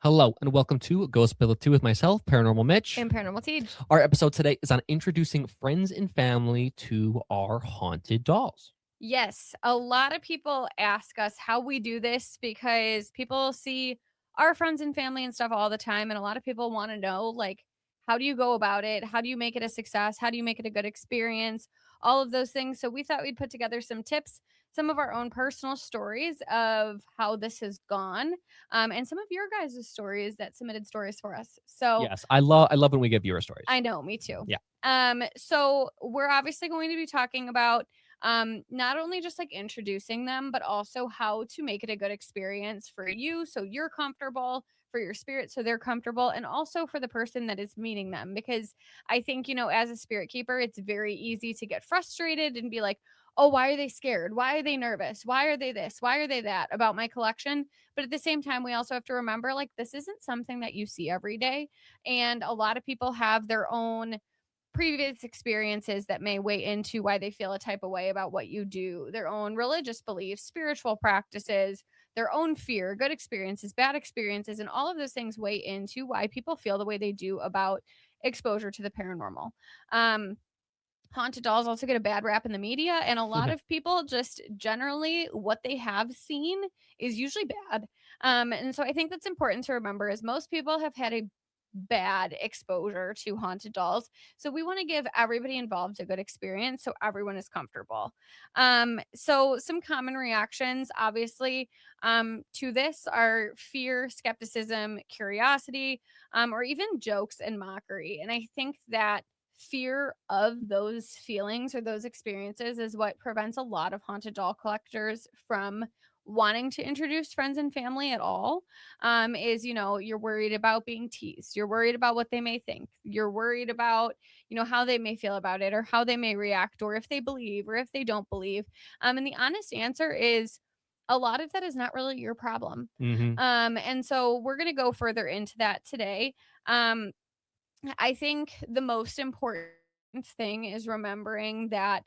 Hello, and welcome to Ghost Bill 2 with myself, Paranormal Mitch. And Paranormal Tej. Our episode today is on introducing friends and family to our haunted dolls. Yes, a lot of people ask us how we do this because people see our friends and family and stuff all the time. And a lot of people want to know, like, how do you go about it? How do you make it a success? How do you make it a good experience? All of those things. So we thought we'd put together some tips, some of our own personal stories of how this has gone, and some of your guys' stories that submitted stories for us. So Yes, I love when we get viewer stories. I know, me too. Yeah. So we're obviously going to be talking about not only just like introducing them, but also how to make it a good experience for you so you're comfortable, for your spirit so they're comfortable, and also for the person that is meeting them. Because I think, as a spirit keeper, it's very easy to get frustrated and be like, oh, why are they scared? Why are they nervous? Why are they this? Why are they that about my collection? But at the same time, we also have to remember, like, this isn't something that you see every day. And a lot of people have their own previous experiences that may weigh into why they feel a type of way about what you do, their own religious beliefs, spiritual practices, their own fear, good experiences, bad experiences, and all of those things weigh into why people feel the way they do about exposure to the paranormal. Um, Haunted dolls also get a bad rap in the media, and a lot of people just generally what they have seen is usually bad. And so I think that's important to remember is most people have had a bad exposure to haunted dolls. So we want to give everybody involved a good experience so everyone is comfortable. So some common reactions, obviously, to this are fear, skepticism, curiosity, or even jokes and mockery. And I think that fear of those feelings or those experiences is what prevents a lot of haunted doll collectors from wanting to introduce friends and family at all. Is, you're worried about being teased, you're worried about what they may think, you're worried about, how they may feel about it or how they may react or if they believe or if they don't believe. And the honest answer is a lot of that is not really your problem. hmm And so we're going to go further into that today. um I think the most important thing is remembering that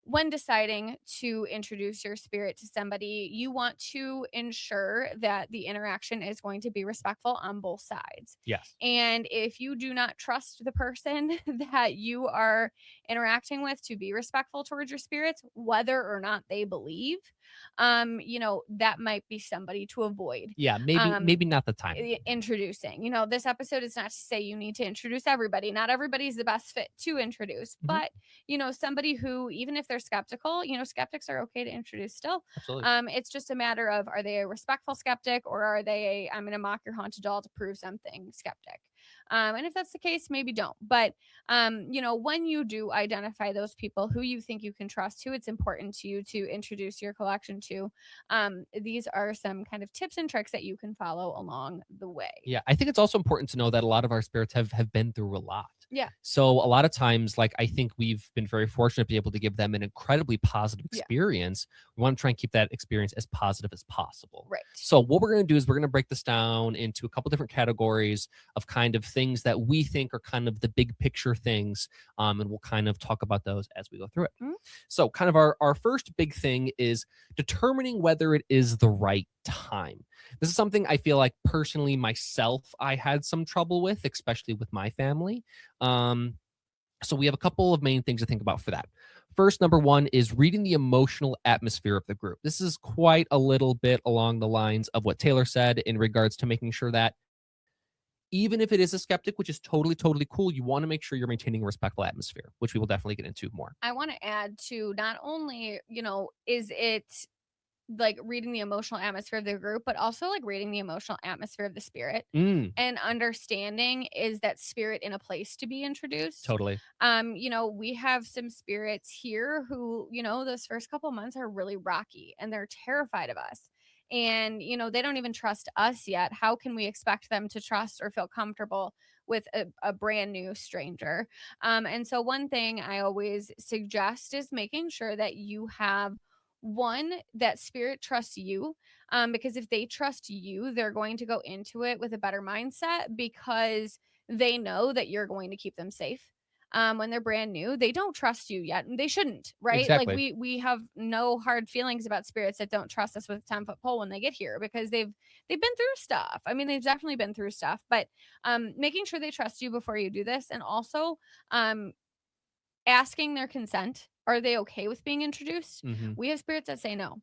when deciding to introduce your spirit to somebody, you want to ensure that the interaction is going to be respectful on both sides. Yes. And if you do not trust the person that you are interacting with to be respectful towards your spirits, whether or not they believe, that might be somebody to avoid. Yeah, maybe Um, maybe not the time. Introducing, this episode is not to say you need to introduce everybody. Not everybody's the best fit to introduce, Mhm. but somebody who, even if they're skeptical, skeptics are okay to introduce still. Absolutely. It's just a matter of, are they a respectful skeptic or are they I'm going to mock your haunted doll to prove something skeptic? And if that's the case, maybe don't. But when you do identify those people who you think you can trust, who it's important to you to introduce your collection to, these are some kind of tips and tricks that you can follow along the way. Yeah, I think it's also important to know that a lot of our spirits have been through a lot. Yeah. So a lot of times, like I think we've been very fortunate to be able to give them an incredibly positive Yeah. experience. We want to try and keep that experience as positive as possible. Right. So what we're going to do is we're going to break this down into a couple different categories of kind of things that we think are kind of the big picture things, and we'll kind of talk about those as we go through it. Mhm. So kind of our first big thing is determining whether it is the right time. This is something I feel like personally myself I had some trouble with, especially with my family. Um, so we have a couple of main things to think about for that. First, number one is reading the emotional atmosphere of the group. This is quite a little bit along the lines of what Taylor said in regards to making sure that even if it is a skeptic, which is totally, totally cool, you want to make sure you're maintaining a respectful atmosphere, which we will definitely get into more. I want to add to, not only, is it like reading the emotional atmosphere of the group, but also like reading the emotional atmosphere of the spirit Mm, and understanding, is that spirit in a place to be introduced. totally. We have some spirits here who, those first couple months are really rocky and they're terrified of us. And, they don't even trust us yet. How can we expect them to trust or feel comfortable with a brand new stranger? And so, one thing I always suggest is making sure that you have one, that spirit trusts you, because if they trust you, they're going to go into it with a better mindset because they know that you're going to keep them safe. when they're brand new, they don't trust you yet, and they shouldn't, right? Like Exactly. we have no hard feelings about spirits that don't trust us with a 10-foot pole when they get here, because they've been through stuff. I mean, they've definitely been through stuff, but making sure they trust you before you do this, and also um asking their consent. Are they okay with being introduced? Hmm. We have spirits that say no.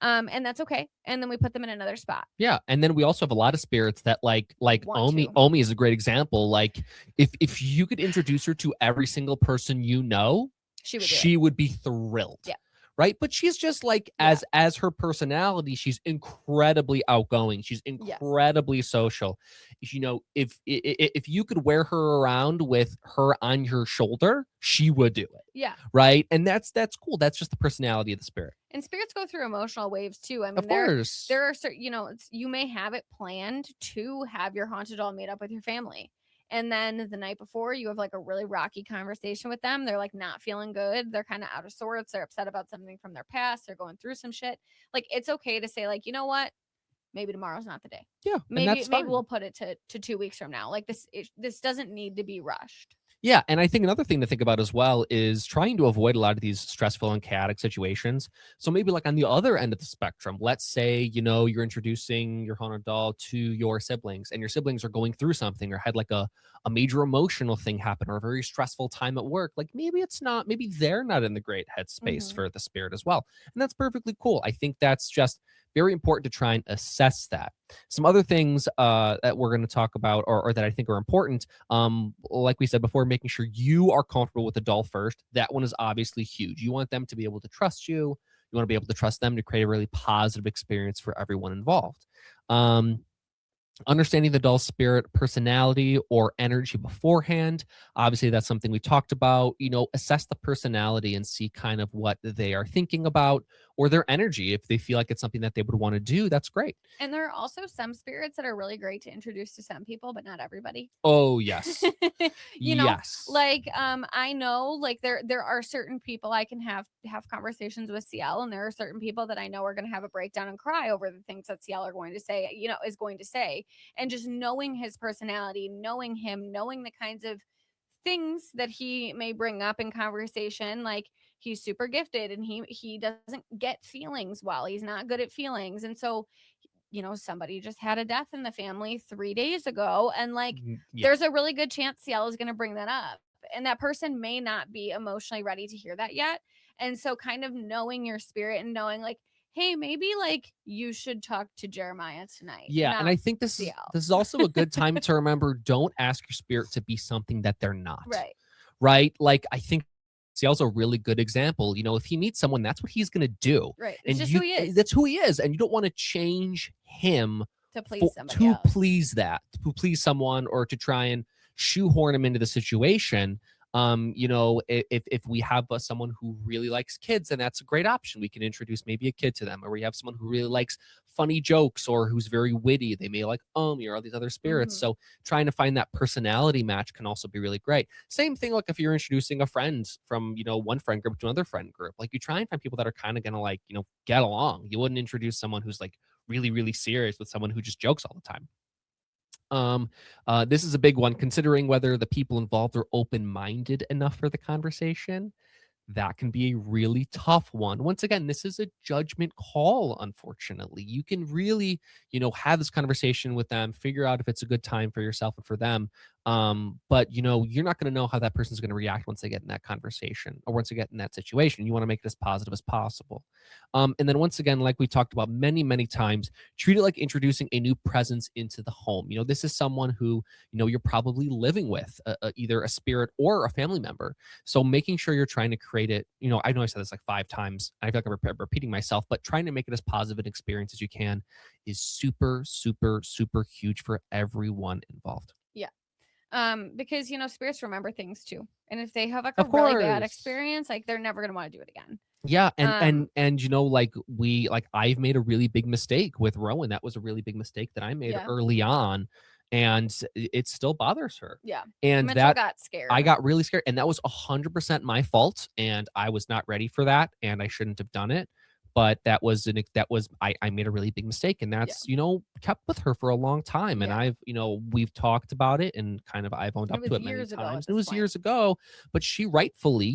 And that's okay. And then we put them in another spot. Yeah, and then we also have a lot of spirits that like Want Omi. to. Omi is a great example. Like if you could introduce her to every single person you know, She would do it. she would be thrilled. Yeah. Right? But she's just like Yeah. as her personality, she's incredibly outgoing. She's Yeah. incredibly social. If you could wear her around with her on your shoulder, she would do it. Yeah. Right? And that's cool. That's just the personality of the spirit. And spirits go through emotional waves too. I mean, Of course. there are certain, you may have it planned to have your haunted doll meet up with your family. And then the night before, you have like a really rocky conversation with them. They're like not feeling good. They're kind of out of sorts. They're upset about something from their past. They're going through some shit. Like, it's okay to say, like, you know what? Maybe tomorrow's not the day. Yeah, and Maybe that's fine. we'll put it to 2 weeks from now. Like, this doesn't need to be rushed. Yeah, and I think another thing to think about as well is trying to avoid a lot of these stressful and chaotic situations. So maybe like on the other end of the spectrum, let's say, you're introducing your haunted doll to your siblings and your siblings are going through something or had like a major emotional thing happen or a very stressful time at work. Like maybe they're not in the great headspace Mhm. for the spirit as well. And that's perfectly cool. I think that's just very important to try and assess that. Some other things that we're going to talk about or that I think are important, like we said before, making sure you are comfortable with the doll first. That one is obviously huge. You want them to be able to trust you. You want to be able to trust them to create a really positive experience for everyone involved. Understanding the doll's spirit, personality, or energy beforehand. Obviously, that's something we talked about. Assess the personality and see kind of what they are thinking about or their energy. If they feel like it's something that they would want to do, that's great. And there are also some spirits that are really great to introduce to some people, but not everybody. Oh, yes. you know, Yes. like I know, like there are certain people I can have conversations with CL, and there are certain people that I know are going to have a breakdown and cry over the things that CL are going to say, is going to say. And just knowing his personality, knowing him, knowing the kinds of things that he may bring up in conversation, like he's super gifted and he doesn't get feelings well. He's not good at feelings. And so, somebody just had a death in the family 3 days ago, and like Yeah. there's a really good chance CL is going to bring that up. And that person may not be emotionally ready to hear that yet. And so kind of knowing your spirit and knowing like, hey, maybe like you should talk to Jeremiah tonight. Yeah, and Not I think this is CL. this is also a good time to remember, don't ask your spirit to be something that they're not. Right. Right? Like, I think Ciel's a really good example. If he meets someone, that's what he's going to do. Right. And It's just who he is. that's who he is. And you don't want to change him To please somebody to else. please someone or to try and shoehorn him into the situation. If we have someone who really likes kids, then that's a great option. We can introduce maybe a kid to them, or we have someone who really likes funny jokes or who's very witty. They may like Omi or all these other spirits. Mhm. So trying to find that personality match can also be really great. Same thing like if you're introducing a friend from one friend group to another friend group, like you try and find people that are kind of gonna like get along. You wouldn't introduce someone who's like really really serious with someone who just jokes all the time. This is a big one, considering whether the people involved are open-minded enough for the conversation. That can be a really tough one. Once again, this is a judgment call, unfortunately. You can really, have this conversation with them, figure out if it's a good time for yourself and for them. But you're not going to know how that person's going to react once they get in that conversation or once they get in that situation. You want to make it as positive as possible. And then once again, like we talked about many, many times, treat it like introducing a new presence into the home. This is someone who, you're probably living with, either a spirit or a family member. So making sure you're trying to create it, I know I said this like 5 times. I feel like I'm repeating myself, but trying to make it as positive an experience as you can is super, super, super huge for everyone involved. Yeah. Because spirits remember things too. And if they have like a Of really bad course. experience, like they're never gonna want to do it again. Yeah, Um, like I've made a really big mistake with Rowan. That was a really big mistake that I made Yeah. early on, and it still bothers her. Yeah. And Mitchell got scared. I got really scared, and that was 100% my fault, and I was not ready for that, and I shouldn't have done it. but I made a really big mistake, and Yeah. that's, kept with her for a long time. And Yeah. I've, we've talked about it, and kind of I've owned And it up to was it many years ago at times. And it this was point. years ago, but she rightfully,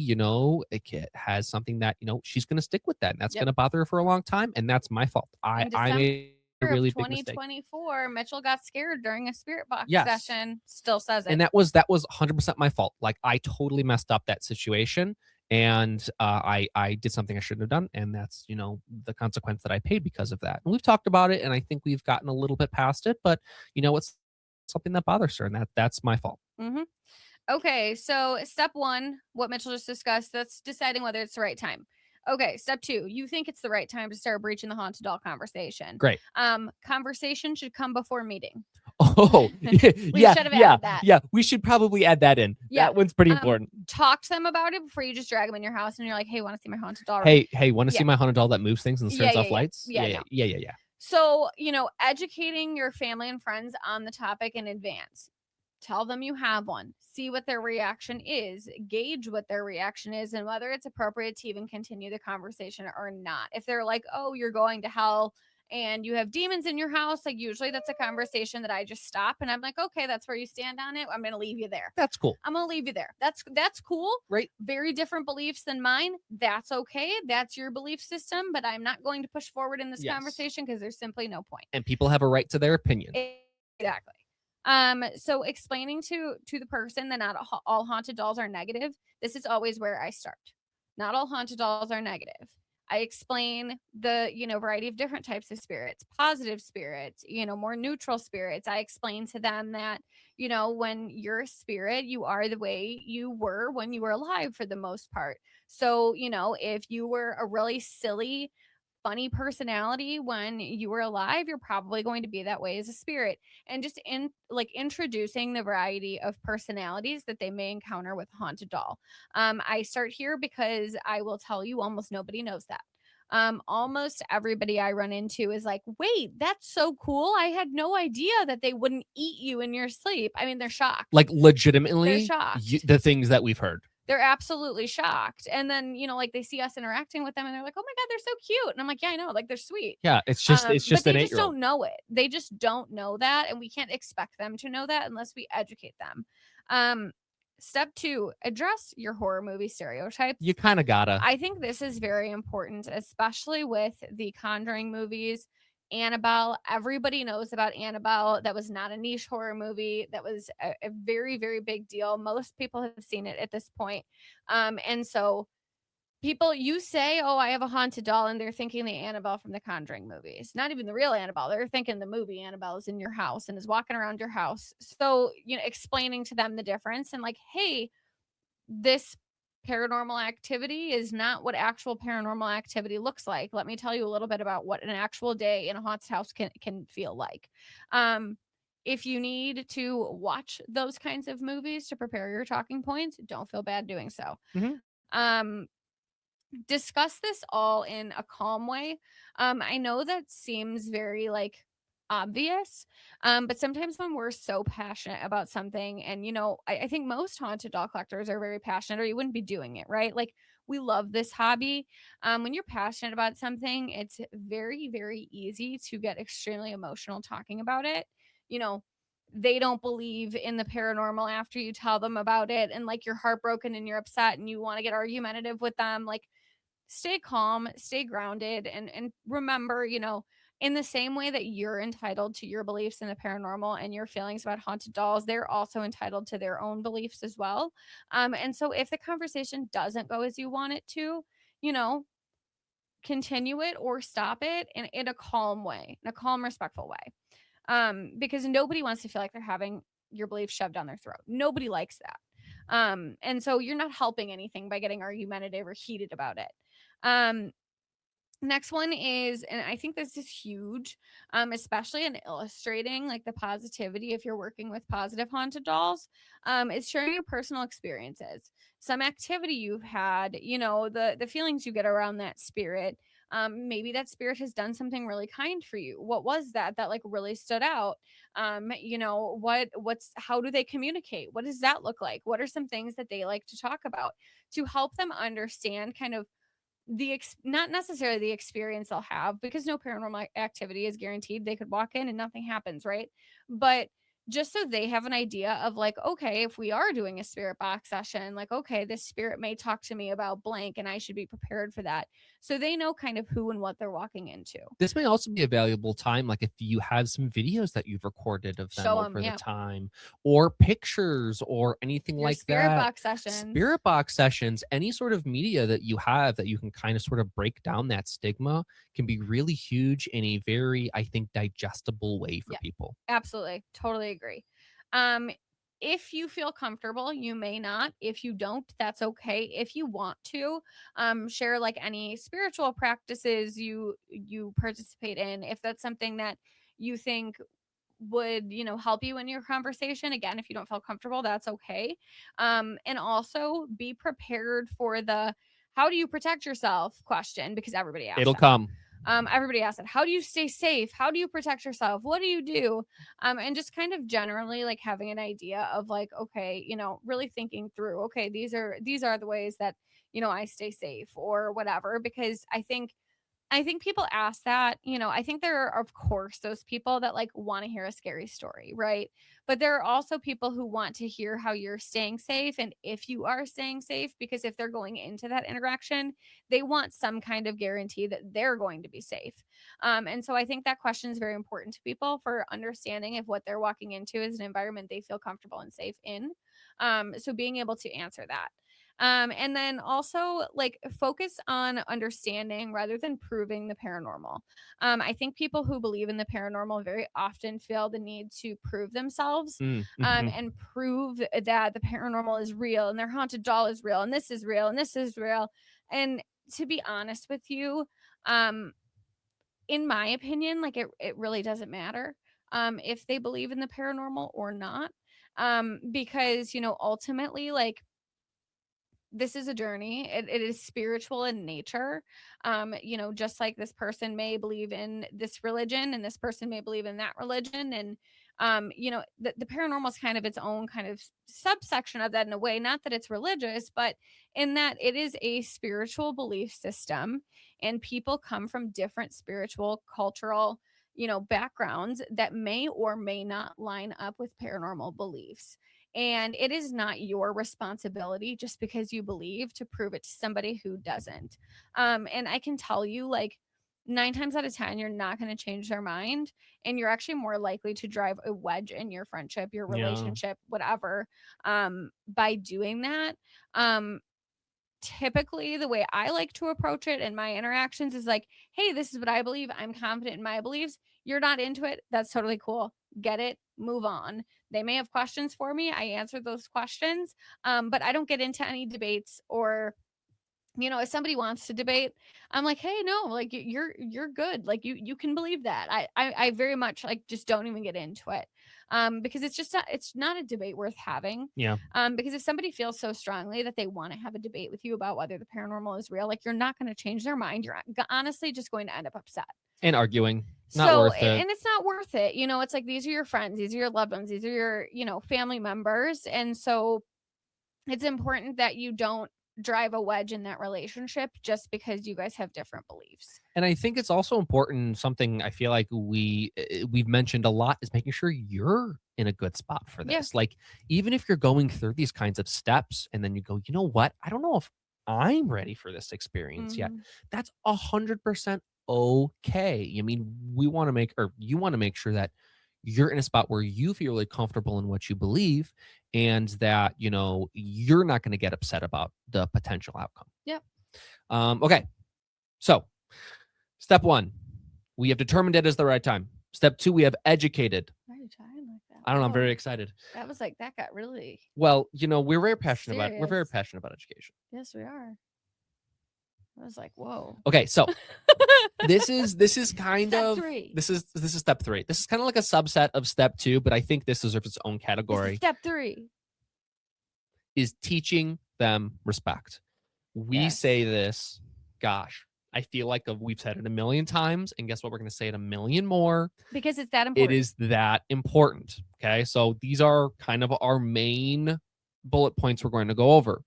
has something that, she's going to stick with that, and that's going Yep. to bother her for a long time. And that's my fault. I In I December made a of really big mistake. 2024, Mitchell got scared during a spirit box Yes. session. Still says it. And that was 100% my fault. Like, I totally messed up that situation, and I did something I shouldn't have done, and that's, the consequence that I paid because of that. And we've talked about it, and I think we've gotten a little bit past it, but it's something that bothers her, and that's my fault. Hmm. Okay, so step one, what Mitchell just discussed, that's deciding whether it's the right time. Okay, step two, you think it's the right time to start breaching the haunted doll conversation. Great. Conversation should come before meeting. Oh, We yeah, should have yeah, added that. yeah. We should probably add that in. Yeah. That one's pretty important. Talk to them about it before you just drag them in your house and you're like, hey, want to see my haunted doll? Hey, want to Yeah. see my haunted doll that moves things and Yeah, turns yeah, off yeah. lights? Yeah, no. Yeah. So, educating your family and friends on the topic in advance. Tell them you have one. See what their reaction is. Gauge what their reaction is and whether it's appropriate to even continue the conversation or not. If they're like, oh, you're going to hell and you have demons in your house, like usually that's a conversation that I just stop and I'm like, okay, that's where you stand on it. I'm going to leave you there. That's cool. I'm going to leave you there. That's cool. Right. Very different beliefs than mine. That's okay. That's your belief system, but I'm not going to push forward in this Yes. conversation because there's simply no point. And people have a right to their opinion. Exactly. So explaining to the person that not all haunted dolls are negative. This is always where I start. Not all haunted dolls are negative. I explain the, variety of different types of spirits, positive spirits, more neutral spirits. I explain to them that, when you're a spirit, you are the way you were when you were alive for the most part. So, if you were a really silly, funny personality when you were alive, you're probably going to be that way as a spirit. And just introducing the variety of personalities that they may encounter with a haunted doll. I start here because I will tell you almost nobody knows that. Almost everybody I run into is like, wait, that's so cool. I had no idea that they wouldn't eat you in your sleep. I mean, they're shocked. Like, legitimately, They're shocked. The things that we've heard. They're absolutely shocked. And then, they see us interacting with them and they're like, oh my God, they're so cute. And I'm like, yeah, I know. Like, they're sweet. Yeah, it's just But an they just 8-year-old. don't know it. They just don't know that. And we can't expect them to know that unless we educate them. Step two, address your horror movie stereotypes. You kind of gotta. I think this is very important, especially with the Conjuring movies. Annabelle, everybody knows about Annabelle. That was not a niche horror movie. That was a very, very big deal. Most people have seen it at this point. And so you say, oh, I have a haunted doll, and they're thinking the Annabelle from the Conjuring movies. Not even the real Annabelle. They're thinking the movie Annabelle is in your house and is walking around your house. So, explaining to them the difference and like, hey, this paranormal activity is not what actual paranormal activity looks like. Let me tell you a little bit about what an actual day in a haunted house can feel like. If you need to watch those kinds of movies to prepare your talking points, don't feel bad doing so. Mm-hmm. Discuss this all in a calm way. I know that seems very obvious, but sometimes when we're so passionate about something, and I think most haunted doll collectors are very passionate, or you wouldn't be doing it, right? Like, we love this hobby. When you're passionate about something, it's very, very easy to get extremely emotional talking about it. They don't believe in the paranormal after you tell them about it, and like, you're heartbroken and you're upset and you want to get argumentative with them. Like, stay calm, stay grounded, and remember, in the same way that you're entitled to your beliefs in the paranormal and your feelings about haunted dolls, they're also entitled to their own beliefs as well. And so if the conversation doesn't go as you want it to, you know, continue it or stop it in a calm way, in a calm, respectful way. Because nobody wants to feel like they're having your beliefs shoved down their throat. Nobody likes that. And so you're not helping anything by getting argumentative or heated about it. Next one is, and I think this is huge, especially in illustrating like the positivity if you're working with positive haunted dolls, is sharing your personal experiences, some activity you've had, the feelings you get around that spirit. Maybe that spirit has done something really kind for you. What was that like really stood out? How do they communicate? What does that look like? What are some things that they like to talk about to help them understand kind of not necessarily the experience they'll have, because no paranormal activity is guaranteed. They could walk in and nothing happens, right? But just so they have an idea of like, okay, if we are doing a spirit box session, like, okay, this spirit may talk to me about blank and I should be prepared for that. So they know kind of who and what they're walking into. This may also be a valuable time, like if you have some videos that you've recorded of them Show them, over the yeah. time, or pictures or anything Your like spirit that. box sessions. Spirit box sessions, any sort of media that you have that you can kind of sort of break down that stigma can be really huge in a very, I think, digestible way for Yeah. people. Absolutely. Totally agree. Um, if you feel comfortable, you may not. If you don't, that's okay. If you want to, share like any spiritual practices you participate in, if that's something that you think would, help you in your conversation. Again, if you don't feel comfortable, that's okay. And also be prepared for the how do you protect yourself question, because everybody asks It'll that. come. Everybody asks it. How do you stay safe? How do you protect yourself? What do you do? And just kind of generally like having an idea of like, okay, really thinking through, okay, these are the ways that, I stay safe or whatever. Because I think people ask that, I think there are, of course, those people that like want to hear a scary story, right? But there are also people who want to hear how you're staying safe and if you are staying safe, because if they're going into that interaction, they want some kind of guarantee that they're going to be safe. And so I think that question is very important to people for understanding if what they're walking into is an environment they feel comfortable and safe in. So being able to answer that. And then also like focus on understanding rather than proving the paranormal. I think people who believe in the paranormal very often feel the need to prove themselves, Mm-hmm. and prove that the paranormal is real and their haunted doll is real and this is real and this is real. And to be honest with you, um, in my opinion, like it really doesn't matter if they believe in the paranormal or not. Because, ultimately, like this is a journey. It is spiritual in nature. Just like this person may believe in this religion and this person may believe in that religion. And, the paranormal is kind of its own kind of subsection of that in a way, not that it's religious, but in that it is a spiritual belief system and people come from different spiritual, cultural, backgrounds that may or may not line up with paranormal beliefs. And it is not your responsibility just because you believe to prove it to somebody who doesn't. And I can tell you, like, 9 times out of 10, you're not going to change their mind. And you're actually more likely to drive a wedge in your friendship, your Yeah. relationship, whatever, by doing that. Um, Typically the way I like to approach it in my interactions is like, hey, this is what I believe. I'm confident in my beliefs. You're not into it. That's totally cool. Get it, move on. They may have questions for me. I answer those questions. But I don't get into any debates or if somebody wants to debate, I'm like, hey, no, like you're good, like you can believe that. I very much like just don't even get into it, because it's not a debate worth having. Yeah. Because if somebody feels so strongly that they want to have a debate with you about whether the paranormal is real, like you're not going to change their mind. You're honestly just going to end up upset. And arguing. Not So, worth it. and it's not worth it. It's like these are your friends, these are your loved ones, these are your family members, and so it's important that you don't drive a wedge in that relationship just because you guys have different beliefs. And I think it's also important, something I feel like we've mentioned a lot, is making sure you're in a good spot for Yeah. this. Like, even if you're going through these kinds of steps and then you go, you know what? I don't know if I'm ready for this experience yet. Mhm. That's 100% okay. I mean, we want to make, or you want to make sure that you're in a spot where you feel really comfortable in what you believe, and that, you're not going to get upset about the potential outcome. Yep. Okay. So, step 1, we have determined it as the right time. Step 2, we have educated. Why are you trying like that? I don't know, I'm Whoa. very excited. That was like that got really Well, we're very serious. passionate about education. Yes, we are. I was like, whoa. Okay, so this is kind Step of 3. this is step 3. This is kind of like a subset of step 2, but I think this deserves its own This category. is step 3. Is teaching them respect. We Yes. say this, gosh, I feel like we've said it a million times, and guess what? We're going to say it a million more. Because it's that important. It is that important. Okay. So these are kind of our main bullet points we're going to go over.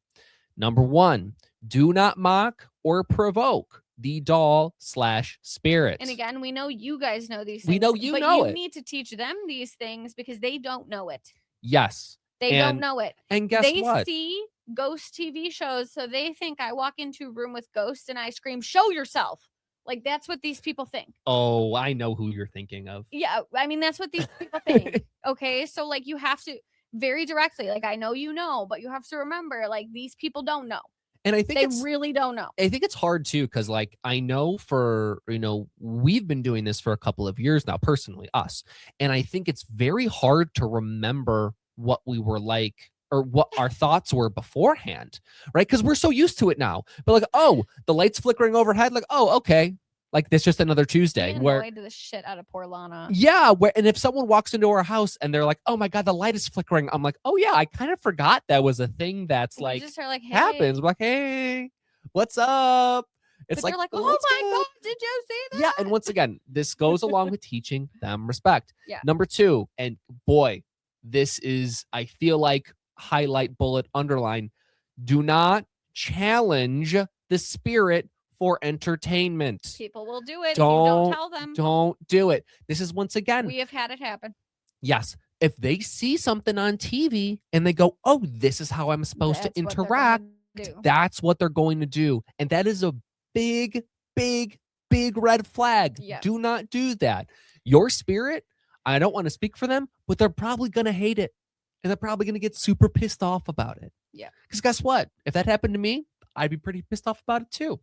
Number 1, do not mock or provoke the doll slash spirit. And again, we know you guys know these We things, know you but know you it. need to teach them these things because they don't know it. Yes. They don't know it. And guess They what? see ghost TV shows, so they think I walk into a room with ghosts and I scream, "Show yourself." Like that's what these people think. Oh, I know who you're thinking of. Yeah, I mean that's what these people think. Okay, so like you have to very directly, like I know you know, but you have to remember, like these people don't know. And I think They really don't know. I think it's hard too, because like I know for we've been doing this for a couple of years now, personally, us. And I think it's very hard to remember what we were like or what our thoughts were beforehand, right? Because we're so used to it now. But like, oh, the lights flickering overhead, like, oh, okay. Like it's just another Tuesday. It Where annoyed the shit out of poor Lana. yeah, and if someone walks into our house and they're like, "Oh my god, the light is flickering," I'm like, "Oh yeah, I kind of forgot that was a thing that's You like just are like, hey. happens." I'm like, "Hey, what's up?" It's But like, they're like, oh "What's my good?" god, did you see that? Yeah, and once again, this goes along with teaching them respect. Yeah. Number 2, and boy, this is I feel like highlight bullet underline, do not challenge the spirit for entertainment. People will do it if you don't tell them. Don't do it. This is once again. We have had it happen. Yes. If they see something on TV and they go, "Oh, this is how I'm supposed to interact," that's what they're going to do. And that is a big, big, big red flag. Yes. Do not do that. Your spirit, I don't want to speak for them, but they're probably going to hate it. And they're probably going to get super pissed off about it. Yeah. Because guess what? If that happened to me, I'd be pretty pissed off about it too.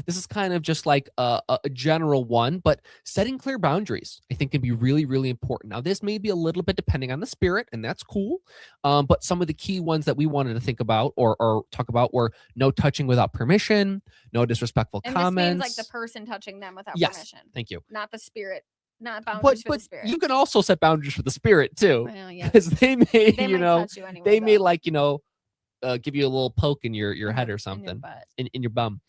This is kind of just like a general one, but setting clear boundaries, I think, can be really, really important. Now, this may be a little bit depending on the spirit, and that's cool. But some of the key ones that we wanted to think about or talk about were no touching without permission, no disrespectful and comments. This means like the person touching them without permission. Thank you. Not the spirit. Not boundaries for the spirit. You can also set boundaries for the spirit too. Well, yeah. Because they may, they might touch you anyway, they may like, give you a little poke in your head or something in your bum.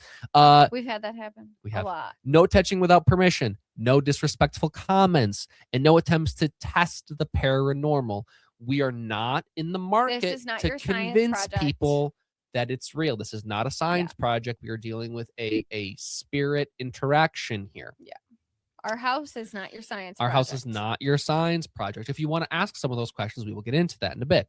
We've had that happen a lot. No touching without permission, no disrespectful comments, and no attempts to test the paranormal. We are not in the market to convince people that it's real. This is not a science project. We are dealing with a spirit interaction here. Yeah. Our house is not your science project. Our house is not your science project. If you want to ask some of those questions, we will get into that in a bit.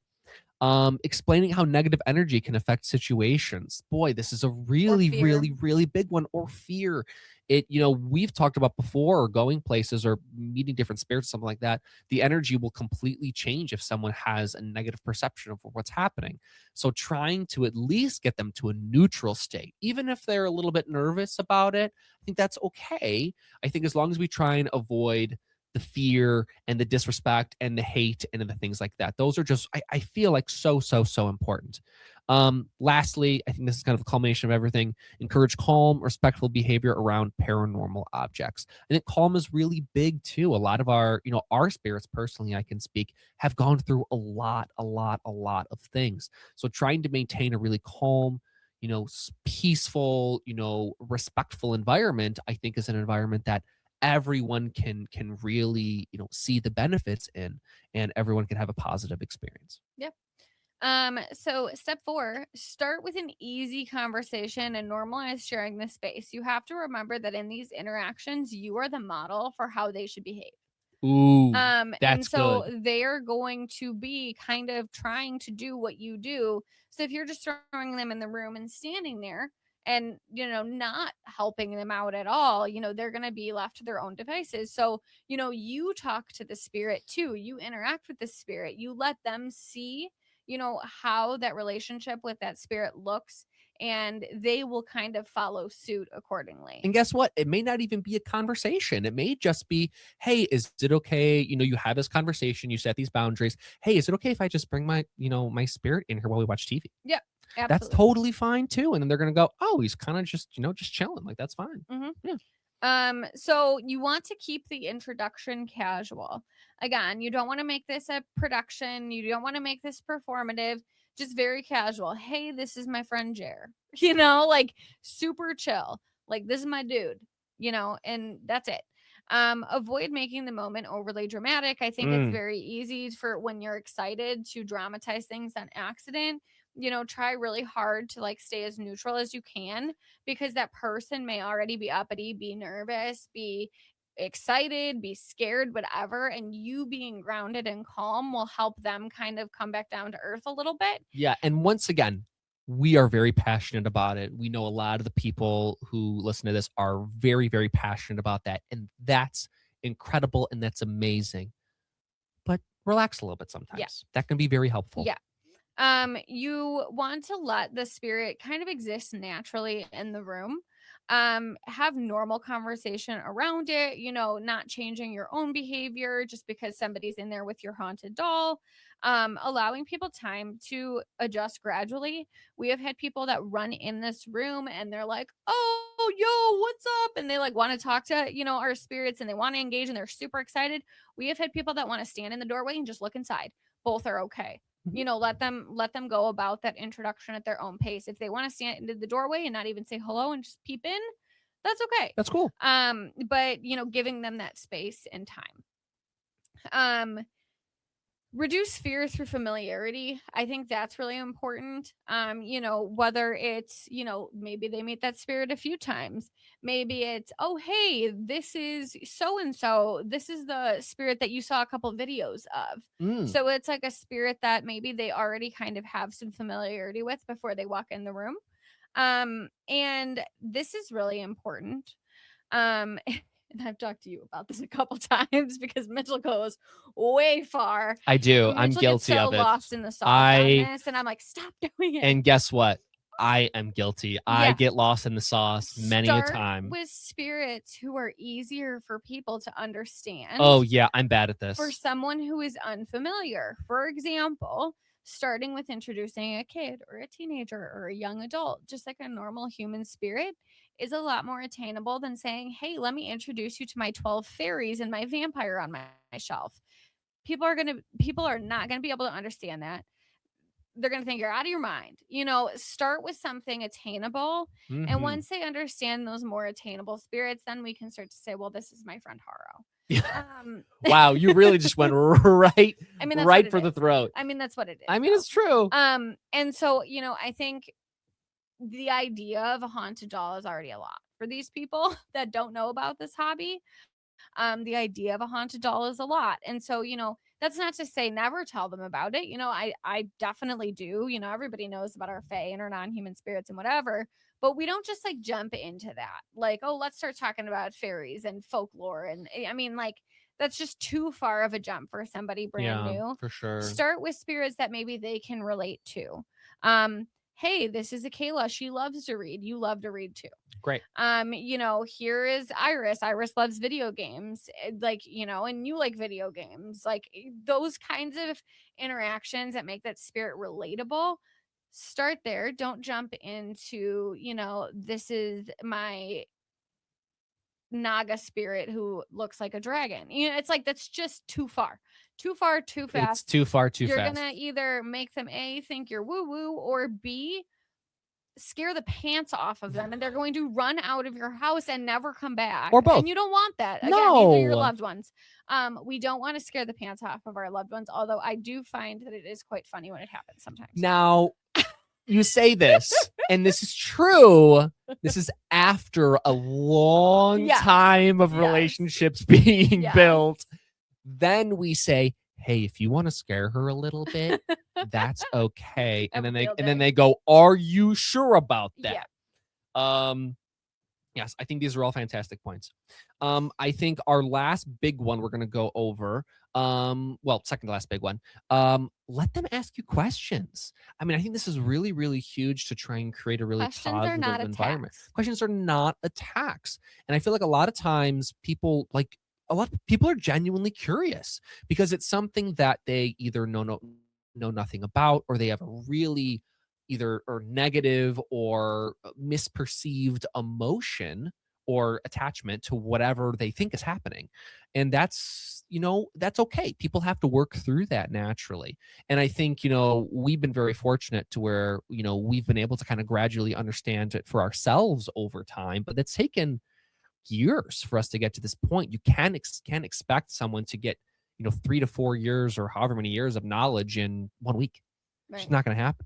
Explaining how negative energy can affect situations. Boy, this is a really, really, really big one. Or fear. We've talked about before, or going places or meeting different spirits, something like that. The energy will completely change if someone has a negative perception of what's happening. So trying to at least get them to a neutral state, even if they're a little bit nervous about it, I think that's okay. I think as long as we try and avoid the fear and the disrespect and the hate and the things like that. Those are just, I feel like so important. Lastly, I think this is kind of a culmination of everything. Encourage calm, respectful behavior around paranormal objects. I think calm is really big too. A lot of our spirits, personally, I can speak, have gone through a lot of things. So trying to maintain a really calm, peaceful, respectful environment, I think is an environment that everyone can really see the benefits in, and everyone can have a positive experience. Yep. So step 4, start with an easy conversation and normalize sharing the space. You have to remember that in these interactions, you are the model for how they should behave. Ooh, that's and so good. They are going to be kind of trying to do what you do. So if you're just throwing them in the room and standing there and not helping them out at all, they're going to be left to their own devices. So you talk to the spirit too, you interact with the spirit, you let them see how that relationship with that spirit looks, and they will kind of follow suit accordingly. And guess what? It may not even be a conversation. It may just be, hey, is it okay? You have this conversation, you set these boundaries. Hey, is it okay if I just bring my, my spirit in here while we watch TV? Yeah. Absolutely. That's totally fine too. And then they're going to go, oh, he's kind of just, just chilling. Like, that's fine. Mm-hmm. Yeah. So you want to keep the introduction casual. Again, you don't want to make this a production. You don't want to make this performative. Just very casual. Hey, this is my friend Jer. Like super chill. Like, this is my dude. And that's it. Avoid making the moment overly dramatic. I think it's very easy for when you're excited to dramatize things on accident. try really hard to like stay as neutral as you can, because that person may already be uppity, be nervous, be excited, be scared, whatever. And you being grounded and calm will help them kind of come back down to earth a little bit. Yeah. And once again, we are very passionate about it. We know a lot of the people who listen to this are very, very passionate about that. And that's incredible and that's amazing. But relax a little bit Yeah. sometimes. That can be very helpful. Yeah. You want to let the spirit kind of exist naturally in the room. Have normal conversation around it, not changing your own behavior just because somebody's in there with your haunted doll. Allowing people time to adjust gradually. We have had people that run in this room and they're like, "Oh, yo, what's up?" And they like want to talk to, our spirits, and they want to engage and they're super excited. We have had people that want to stand in the doorway and just look inside. Both are okay. Let them go about that introduction at their own pace. If they want to stand in the doorway and not even say hello and just peep in, that's okay. That's cool. But giving them that space and time. Reduce fear through familiarity. I think that's really important. Whether it's, maybe they meet that spirit a few times. Maybe it's, oh, hey, this is so and so. This is the spirit that you saw a couple videos of. So it's like a spirit that maybe they already kind of have some familiarity with before they walk in the room. And this is really important. And I've talked to you about this a couple times because Mitchell goes way far. I do. Mitchell I'm guilty gets so of it. lost in the sauce on this, and I'm like, stop doing it. And guess what? I am guilty. I get lost in the sauce many a time. With spirits who are easier for people to understand. Oh, yeah. I'm bad at this. For someone who is unfamiliar. For example, starting with introducing a kid or a teenager or a young adult, just like a normal human spirit, is a lot more attainable than saying, hey, let me introduce you to my 12 fairies and my vampire on my shelf. People are not going to be able to understand that. They're going to think you're out of your mind. Start with something attainable. Mm-hmm. And once they understand those more attainable spirits, then we can start to say, well, this is my friend Haro. Wow, you really just went right, right for the throat. I mean, that's what it is. I mean, it's true. And so, I think the idea of a haunted doll is already a lot for these people that don't know about this hobby. The idea of a haunted doll is a lot. And so, that's not to say never tell them about it. I definitely do. Everybody knows about our fae and our non-human spirits and whatever, but we don't just like jump into that. Like, oh, let's start talking about fairies and folklore. And I mean, like, that's just too far of a jump for somebody brand new. For sure. Start with spirits that maybe they can relate to. Hey, this is Akela. She loves to read. You love to read too. Great. Here is Iris. Iris loves video games. And you like video games. Like those kinds of interactions that make that spirit relatable. Start there. Don't jump into, this is my Naga spirit who looks like a dragon. It's like that's just too far. Too far, too fast. It's too far, too fast. You're gonna either make them A, think you're woo-woo, or B, scare the pants off of them, and they're going to run out of your house and never come back. Or both. And you don't want that. Again, no. These are your loved ones. We don't want to scare the pants off of our loved ones, although I do find that it is quite funny when it happens sometimes. Now, you say this, and this is true. This is after a long time of relationships being built. Then we say, hey, if you want to scare her a little bit, that's okay. And then they go, are you sure about that? Yeah. Yes, I think these are all fantastic points. I think our last big one we're going to go over, second to last big one, let them ask you questions. I mean, I think this is really, really huge to try and create a really positive environment. Questions are not attacks. And I feel like a lot of times people are genuinely curious because it's something that they either know nothing about, or they have a really either or negative or misperceived emotion or attachment to whatever they think is happening. And that's okay. People have to work through that naturally. And I think, we've been very fortunate to where, we've been able to kind of gradually understand it for ourselves over time, but it's taken years for us to get to this point. You can't expect someone to get 3 to 4 years or however many years of knowledge in 1 week. Right. It's not going to happen.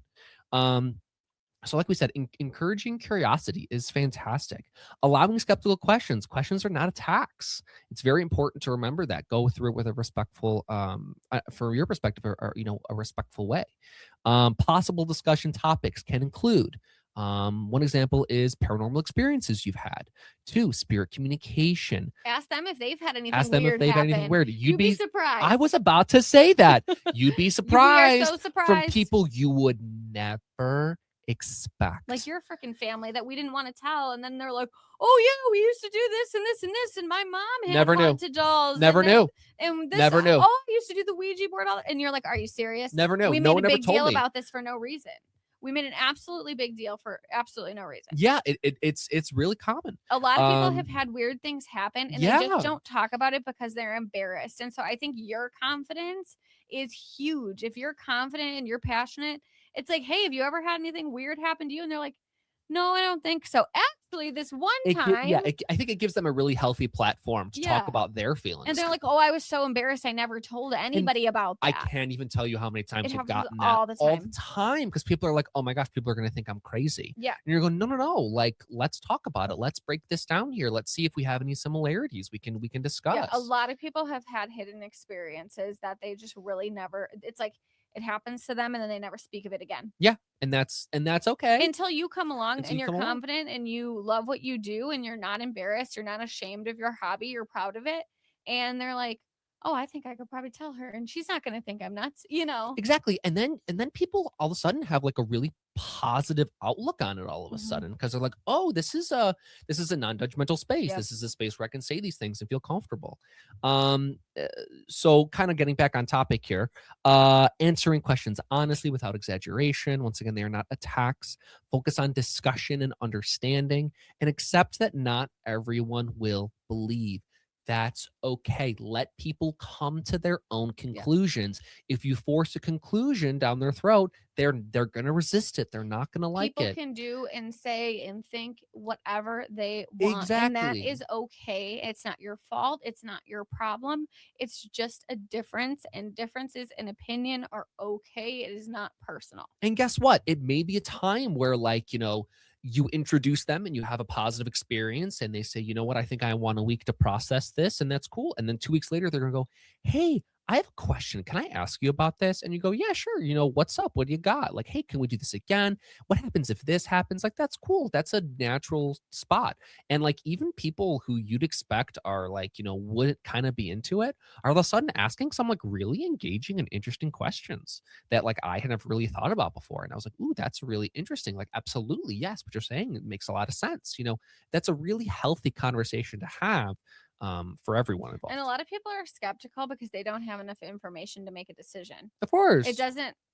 So like we said, encouraging curiosity is fantastic. Allowing skeptical questions. Questions are not attacks. It's very important to remember that. Go through it with a respectful, for your perspective, or a respectful way. Possible discussion topics can include. One example is paranormal experiences you've had. Two, spirit communication. Ask them if they've had anything Ask them if weird they've had anything happen. weird. You'd be surprised. I was about to say that. You'd be We are surprised so surprised from people you would never expect. Like your freaking family that we didn't want to tell, and then they're like, "Oh yeah, we used to do this and this and this, and my mom had Never knew. haunted dolls. Never and knew. And this, Never knew. Oh, I used to do the Ouija board. And you're like, "Are you serious?" Never knew. We No made one a ever big told deal me about this for no reason. We made an absolutely big deal for absolutely no reason. Yeah, it's really common. A lot of people have had weird things happen, and they Yeah. just don't talk about it because they're embarrassed. And so I think your confidence is huge. If you're confident and you're passionate, it's like, hey, have you ever had anything weird happen to you? And they're like, no, I don't think so. Actually, this one time. I think it gives them a really healthy platform to talk Yeah. about their feelings. And they're like, oh, I was so embarrassed. I never told anybody about I that. can't even tell you how many times It I've happens gotten all that the time because people are like, oh my gosh, people are going to think I'm crazy. Yeah. And you're going, no. Like, let's talk about it. Let's break this down here. Let's see if we have any similarities we can discuss. Yeah, a lot of people have had hidden experiences that they just really never, it's like it happens to them and then they never speak of it again. Yeah. And that's okay. Until you come along and you're confident and you love what you do and you're not embarrassed, you're not ashamed of your hobby, you're proud of it. And they're like, oh, I think I could probably tell her and she's not going to think I'm nuts, Exactly. And then people all of a sudden have like a really positive outlook on it all of a sudden because they're like, oh, this is a non-judgmental space. Yep. This is a space where I can say these things and feel comfortable. So kind of getting back on topic here, answering questions honestly without exaggeration. Once again, they are not attacks. Focus on discussion and understanding and accept that not everyone will believe. That's okay. Let people come to their own conclusions. Yeah. If you force a conclusion down their throat, they're going to resist it. They're not going to like it. People can do and say and think whatever they want. Exactly. And that is okay. It's not your fault. It's not your problem. It's just a difference, and differences in opinion are okay. It is not personal. And guess what? It may be a time where, like, you introduce them and you have a positive experience and they say, you know what, I think I want a week to process this, and that's cool. And then 2 weeks later, they're going to go, hey, I have a question. Can I ask you about this? And you go, yeah, sure. What's up? What do you got? Like, hey, can we do this again? What happens if this happens? Like, that's cool. That's a natural spot. And like, even people who you'd expect are like, wouldn't kind of be into it are all of a sudden asking some like really engaging and interesting questions that like I hadn't really thought about before. And I was like, ooh, that's really interesting. Like, absolutely. Yes. What you're saying, it makes a lot of sense. That's a really healthy conversation to have for everyone involved. And a lot of people are skeptical because they don't have enough information to make a decision. Of course.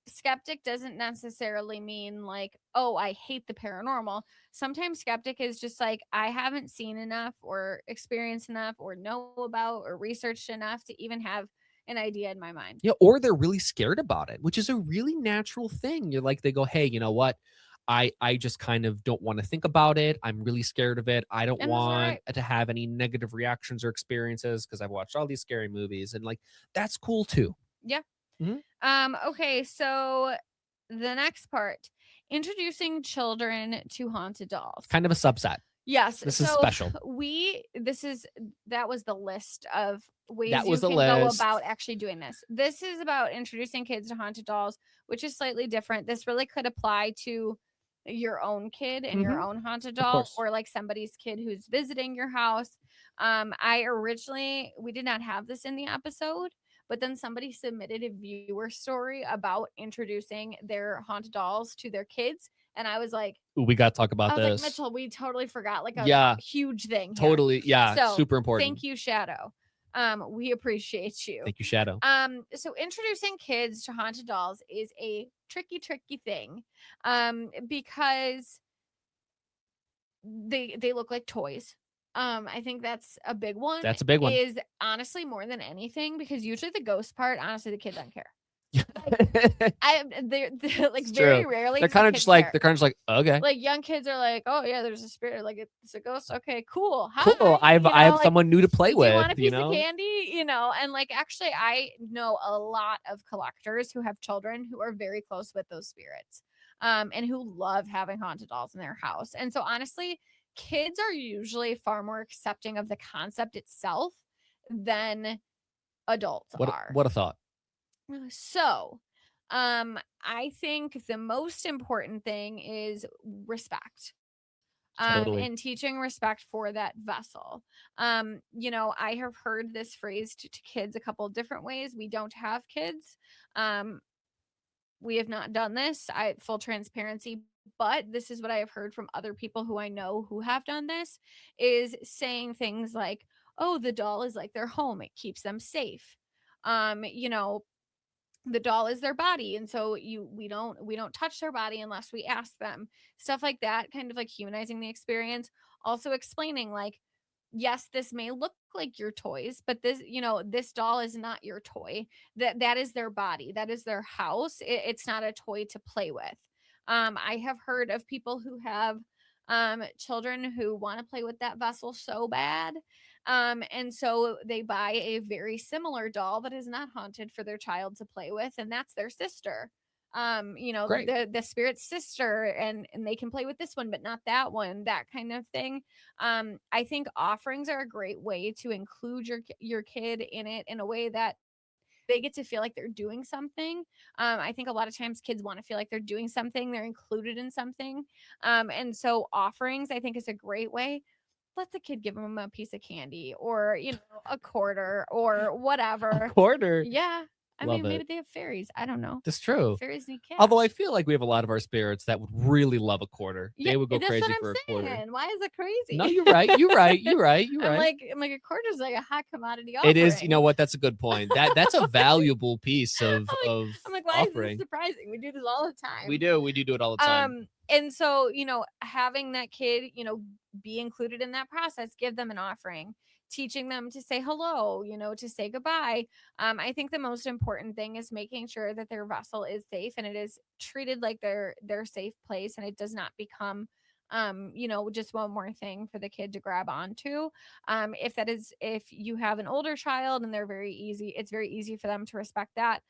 Skeptic doesn't necessarily mean like, oh, I hate the paranormal. Sometimes skeptic is just like, I haven't seen enough or experienced enough or know about or researched enough to even have an idea in my mind. Yeah, or they're really scared about it, which is a really natural thing. You're like, they go, hey, you know what? I just kind of don't want to think about it. I'm really scared of it. I don't want to have any negative reactions or experiences because I've watched all these scary movies, and like, that's cool too. Yeah. Mm-hmm. Okay. So the next part, introducing children to haunted dolls. Kind of a subset. Yes. This is special. That was the list of ways you can go about actually doing this. This is about introducing kids to haunted dolls, which is slightly different. This really could apply to your own kid and your own haunted doll, or like somebody's kid who's visiting your house. We did not have this in the episode, but then somebody submitted a viewer story about introducing their haunted dolls to their kids. And I was like, ooh, we got to talk about this. Like, Mitchell, we totally forgot like a huge thing. Totally. Here. Yeah. So, super important. Thank you, Shadow. We appreciate you. Thank you, Shadow. So introducing kids to haunted dolls is a tricky thing. Because they look like toys. I think that's a big one. That's a big one. Is honestly more than anything, because usually the ghost part, honestly, the kid doesn't care. They're like it's very true. Rarely. They're kind of just like okay. Like young kids are like, oh yeah, there's a spirit, like it's a ghost. Okay, cool. Hi. Cool. I have like, someone new to play with. You want a piece of candy? And like actually, I know a lot of collectors who have children who are very close with those spirits. and who love having haunted dolls in their house. And so honestly, kids are usually far more accepting of the concept itself than adults are. What a thought. So, I think the most important thing is respect. Totally. And teaching respect for that vessel. I have heard this phrase to kids a couple of different ways. We don't have kids. Um, we have not done this. I full transparency, but this is what I have heard from other people who I know who have done this is saying things like, "Oh, the doll is like their home. It keeps them safe." Um, you know, the doll is their body, and so we don't touch their body unless we ask them, stuff like that, kind of like humanizing the experience, also explaining like, yes, this may look like your toys, but this doll is not your toy. That is their body, that is their house. It's not a toy to play with. I have heard of people who have children who want to play with that vessel so bad, and so they buy a very similar doll that is not haunted for their child to play with, and that's their sister. Great. The spirit's sister, and they can play with this one, but not that one, that kind of thing. I think offerings are a great way to include your kid in it in a way that they get to feel like they're doing something. I think a lot of times kids want to feel like they're doing something, they're included in something. And so offerings, I think, is a great way. Let the kid give them a piece of candy or, a quarter or A whatever. quarter. Yeah. I Love mean, it. maybe they have fairies. I don't know. That's true. Fairies need Although I cash. feel like we have a lot of our spirits that would really love a quarter. Yeah, They would go that's what crazy for a I'm quarter. saying. Why is it No, crazy? you're right. You're right. You're right. You're I'm right. like, I'm like a quarter's like a hot commodity It is, you know offering. what? That's a good point. That's a valuable piece I'm like, of I'm like, why is this offering. surprising? We do this all the time. We do it all the time. And so, having that kid, be included in that process, give them an offering, teaching them to say hello, to say goodbye. I think the most important thing is making sure that their vessel is safe and it is treated like their safe place, and it does not become just one more thing for the kid to grab onto. If you have an older child and it's very easy for them to respect that.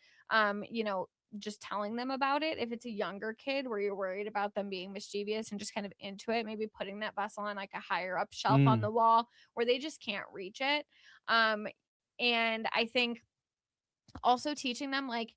Just telling them about it. If it's a younger kid where you're worried about them being mischievous and just kind of into it, maybe putting that vessel on like a higher up shelf on Mm, the wall where they just can't reach it. Um, and I think also teaching them like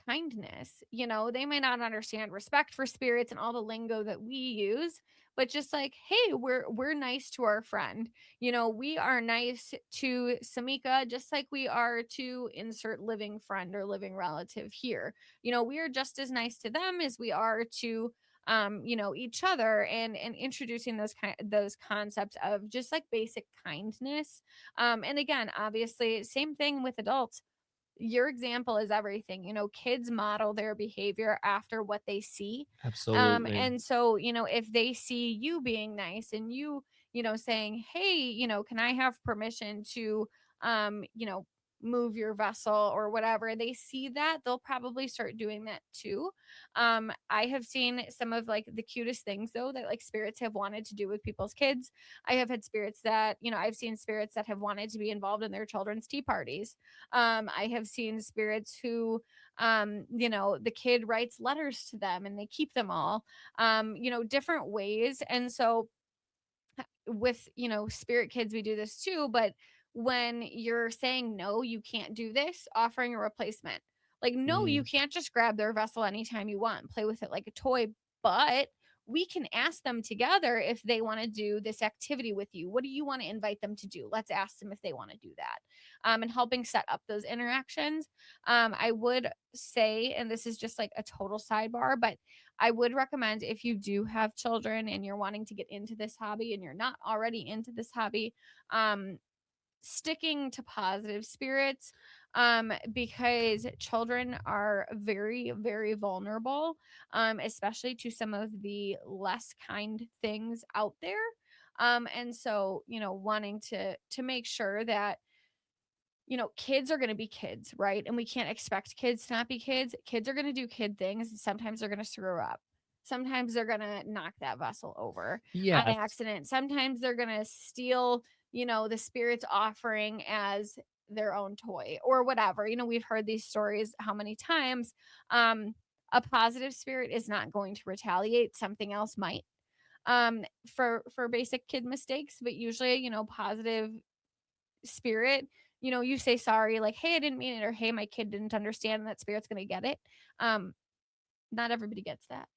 kindness. They may not understand respect for spirits and all the lingo that we use, but just like, hey, we're nice to our friend. We are nice to Samika just like we are to insert living friend or living relative here. We are just as nice to them as we are to each other, and introducing those concepts of just like basic kindness. And again, obviously same thing with adults. Your example is everything. Kids model their behavior after what they see. absolutely. And so, if they see you being nice and saying, hey, can I have permission to, move your vessel or whatever, they see that, they'll probably start doing that too. I have seen some of like the cutest things though that like spirits have wanted to do with people's kids. I have had spirits that, I've seen spirits that have wanted to be involved in their children's tea parties. I have seen spirits who, the kid writes letters to them and they keep them all, different ways. And so with, spirit kids, we do this too. But when you're saying, no, you can't do this, offering a replacement. Like, no, you Mm, can't just grab their vessel anytime you want and play with it like a toy. But we can ask them together if they want to do this activity with you. What do you want to invite them to do? Let's ask them if they want to do that. And helping set up those interactions. I would say, and this is just like a total sidebar, but I would recommend, if you do have children and you're wanting to get into this hobby and you're not already into this hobby, um, sticking to positive spirits, because children are very, very vulnerable, especially to some of the less kind things out there. And so, wanting to make sure that kids are going to be kids, right? And we can't expect kids to not be kids. Kids are going to do kid things. And sometimes they're going to screw up. Sometimes they're going to knock that vessel over on yes. accident. Sometimes they're going to steal, the spirit's offering as their own toy or whatever. We've heard these stories how many times. a positive spirit is not going to retaliate. Something else might. For basic kid mistakes, but usually, positive spirit, you say sorry, like, hey, I didn't mean it, or hey, my kid didn't understand, and that spirit's gonna get it. Um, Not everybody gets that.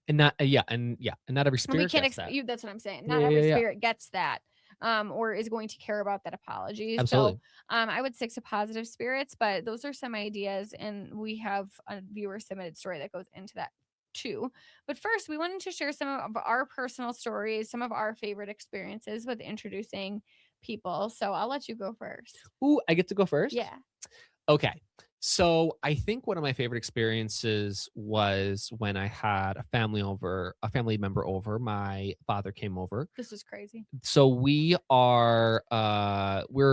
And not and not every And we spirit can't gets that. you that's what I'm saying. Yeah, Not yeah, every yeah. spirit gets that, or is going to care about that apology. So, Absolutely. I would stick to positive spirits, but those are some ideas, and we have a viewer submitted story that goes into that too. But first, we wanted to share some of our personal stories, some of our favorite experiences with introducing people. So I'll let you go first. Ooh, I get to go first? Yeah, Okay. So I think one of my favorite experiences was when I had a family member over. My father came over. this is crazy. So we're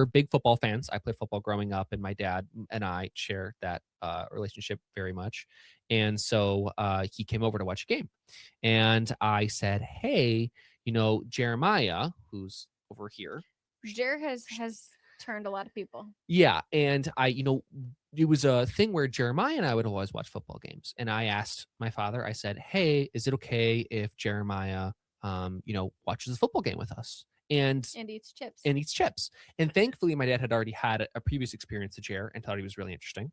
big football fans. I played football growing up, and my dad and I share that relationship very much. And so he came over to watch a game. And I said, "Hey, Jeremiah, who's over here." Jer has turned a lot of people. Yeah, and it was a thing where Jeremiah and I would always watch football games, and I asked my father, I said, "Hey, is it okay if Jeremiah, watches a football game with us?" And eats chips. And eats chips. And thankfully, my dad had already had a previous experience with Jer and thought he was really interesting.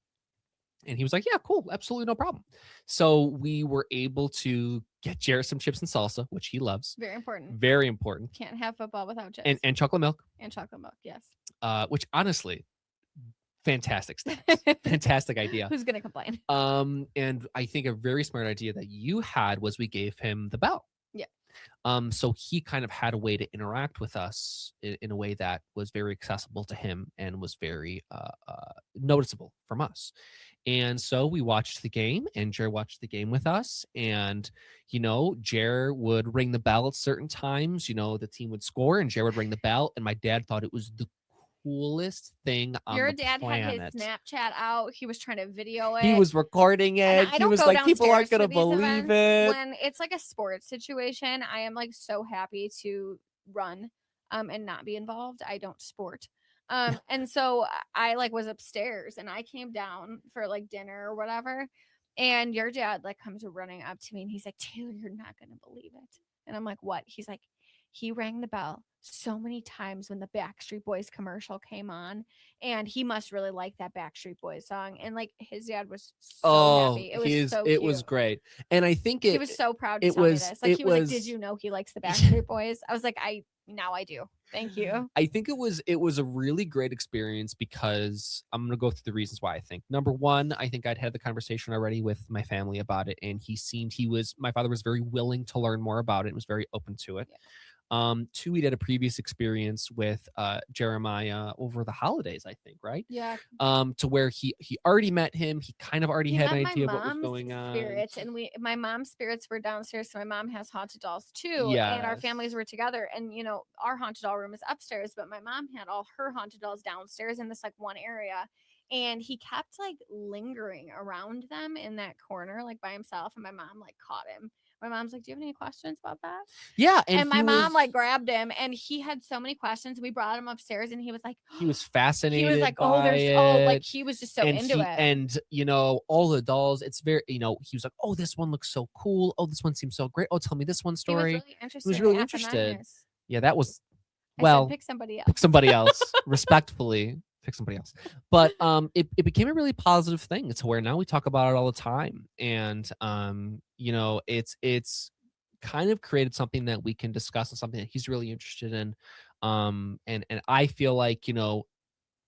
And he was like, "Yeah, cool, absolutely no problem." So we were able to get Jer some chips and salsa, which he loves. Very important. Very important. Can't have football without chips. And chocolate milk. And chocolate milk, yes. Which honestly, fantastic stuff. Fantastic idea. Who's gonna complain? And I think a very smart idea that you had was we gave him the bell. Yeah. So he kind of had a way to interact with us in a way that was very accessible to him and was very noticeable from us. And so we watched the game, and Jer watched the game with us. And, Jer would ring the bell at certain times. The team would score, and Jer would ring the bell. And my dad thought it was the coolest thing on Your the dad planet. had his Snapchat out. He was trying to video it. He was recording it. I He don't was go like, people aren't downstairs going to for these believe events. it. When it's like a sports situation, I am like so happy to run and not be involved. I don't sport. And so I like was upstairs, and I came down for like dinner or whatever. And your dad like comes running up to me, and he's like, "Taylor, you're not going to believe it." And I'm like, "What?" He's like, "He rang the bell so many times when the Backstreet Boys commercial came on, and he must really like that Backstreet Boys song." And like his dad was so happy. It was so it cute. was great. And I think He was so proud to tell me this. Like he was like, "Did you know he likes the Backstreet Boys?" I was like, now I do. Thank you. I think it was a really great experience because I'm going to go through the reasons why I think. Number one, I think I'd had the conversation already with my family about it, and my father was very willing to learn more about it and was very open to it. Yeah. Two, we had a previous experience with Jeremiah over the holidays, I think, right? Yeah. To where he already met him. He kind of already He had an met idea my of what was mom's going on. spirits, and my mom's spirits were downstairs, so my mom has haunted dolls too. And our Yes. families were together, and our haunted doll room is upstairs, but my mom had all her haunted dolls downstairs in this like one area. And he kept like lingering around them in that corner, like by himself. And my mom like caught him. My mom's like, "Do you have any questions about that?" Yeah. And my mom like grabbed him, and he had so many questions. We brought him upstairs, and he was like, he was fascinated. He was like, "Oh, like he was just so into it." And all the dolls, it's very, he was like, "Oh, this one looks so cool. Oh, this one seems so great. Oh, tell me this one story." He was really interested. Yeah, that was I said, pick somebody else. Pick somebody else. Respectfully, pick somebody else. But it became a really positive thing. It's where now we talk about it all the time. And it's kind of created something that we can discuss and something that he's really interested in. And I feel like,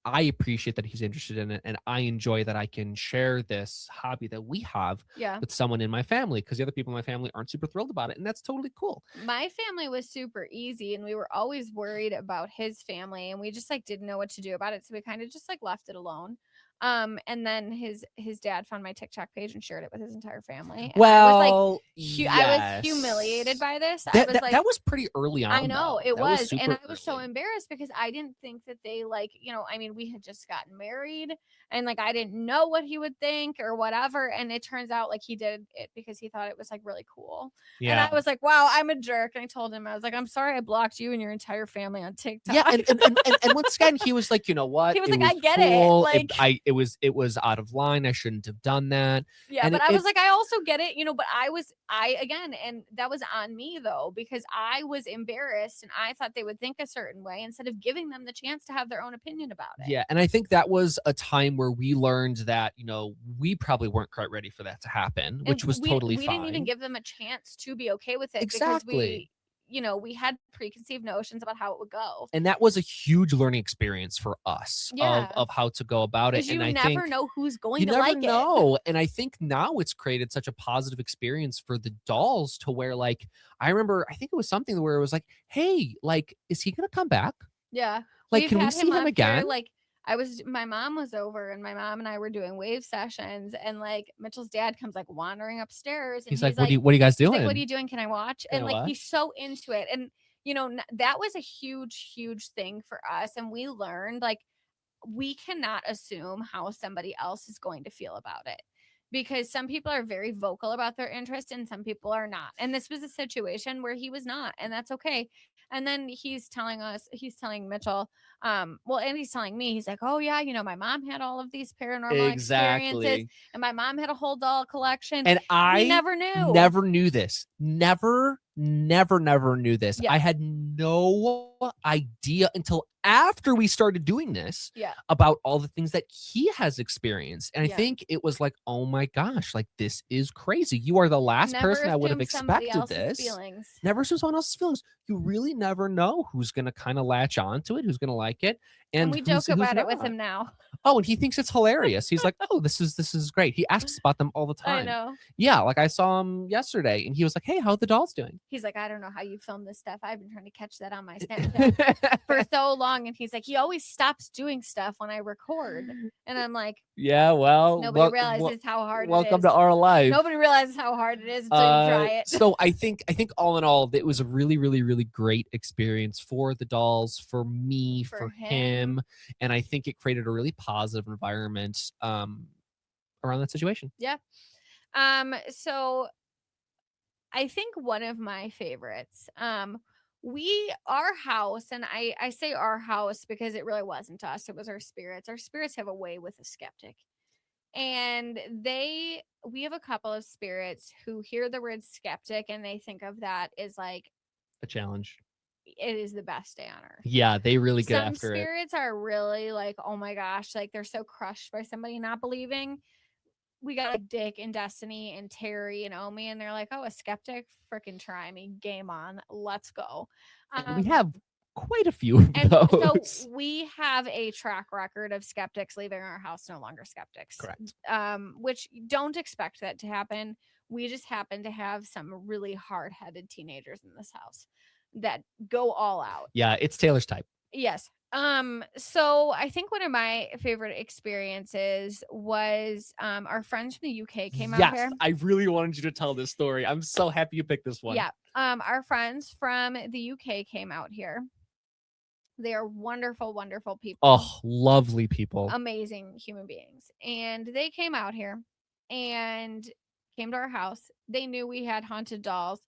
I appreciate that he's interested in it, and I enjoy that I can share this hobby that we have with someone in my family, because the other people in my family aren't super thrilled about it, and that's totally cool. My family was super easy, and we were always worried about his family, and we just like didn't know what to do about it, so we kind of just like left it alone. And then his dad found my TikTok page and shared it with his entire family. And I was humiliated by this. That was pretty early on. I know it was, and I was early. so embarrassed because I didn't think that they we had just gotten married, and like I didn't know what he would think or whatever. And it turns out like he did it because he thought it was like really cool. Yeah. And I was like, wow, I'm a jerk. And I told him, I was like, I'm sorry I blocked you and your entire family on TikTok. Yeah, and once again, he was like, you know what? He was like, I get it. Like it it was out of line. I shouldn't have done that. Yeah, And but I was like, I also get it, but I again, and that was on me though, because I was embarrassed and I thought they would think a certain way instead of giving them the chance to have their own opinion about it. yeah, and I think that was a time where we learned that, we probably weren't quite ready for that to happen, And which was totally we fine. didn't even give them a chance to be okay with it because Exactly. we had preconceived notions about how it would go. And that was a huge learning experience for us Yeah. of how to go about it. Because you And I never think know who's going you to never like it. know. And I think now it's created such a positive experience for the dolls to where, like, I remember, I think it was something where it was like, hey, like, is he going to come back? Yeah. Like, We've can we had see him up again? here, like my mom was over and my mom and I were doing wave sessions and like Mitchell's dad comes like wandering upstairs and He's like, what are you guys he's doing? like, what are you doing? Can I watch? Can I And like watch? he's so into it. And that was a huge thing for us. And we learned like we cannot assume how somebody else is going to feel about it because some people are very vocal about their interest and some people are not. And this was a situation where he was not, and that's okay. And then he's telling Mitchell, well, and he's telling me, he's like, oh yeah, my mom had all of these paranormal experiences Exactly. and my mom had a whole doll collection. And we I never knew. never knew this. Never knew this. Yeah. I had no idea until after we started doing this Yeah. about all the things that he has experienced. And I Yeah. think it was like, oh my gosh, like this is crazy. You are the last Never person I would have assume somebody expected else's this. feelings. Never assume someone else's feelings. You really never know who's going to kind of latch onto it, who's going to like it. And we joke about it with him now. Oh, and he thinks it's hilarious. He's like, oh, this is great. He asks about them all the time. I know. Yeah, like I saw him yesterday and he was like, hey, how are the dolls doing? He's like, I don't know how you film this stuff. I've been trying to catch that on my Snapchat for so long. And he's like, he always stops doing stuff when I record. And I'm like, yeah, well, nobody realizes how hard it is. Welcome to our life. Nobody realizes how hard it is until you try it. So I think all in all, it was a really, really, really great experience for the dolls, for me, for him. And I think it created a really positive environment around that situation. Yeah. So I think one of my favorites, our house, and I say our house because it really wasn't us, it was our spirits. Our spirits have a way with a skeptic. And we have a couple of spirits who hear the word skeptic and they think of that as like a challenge. It is the best day on earth. Yeah, they really get after it. Some spirits are really like, oh my gosh, like they're so crushed by somebody not believing. We got like Dick and Destiny and Terry and Omi, and they're like, oh, a skeptic, freaking try me, game on, let's go. We have quite a few of those. So we have a track record of skeptics leaving our house no longer skeptics. Correct. Which don't expect that to happen. We just happen to have some really hard-headed teenagers in this house that go all out. Yeah, it's Taylor's type. Yes. So I think one of my favorite experiences was our friends from the UK came out here. I really wanted you to tell this story. I'm so happy you picked this one. Yeah. Our friends from the UK came out here. They are wonderful, wonderful people. Oh, lovely people. Amazing human beings. And they came out here and came to our house. They knew we had haunted dolls.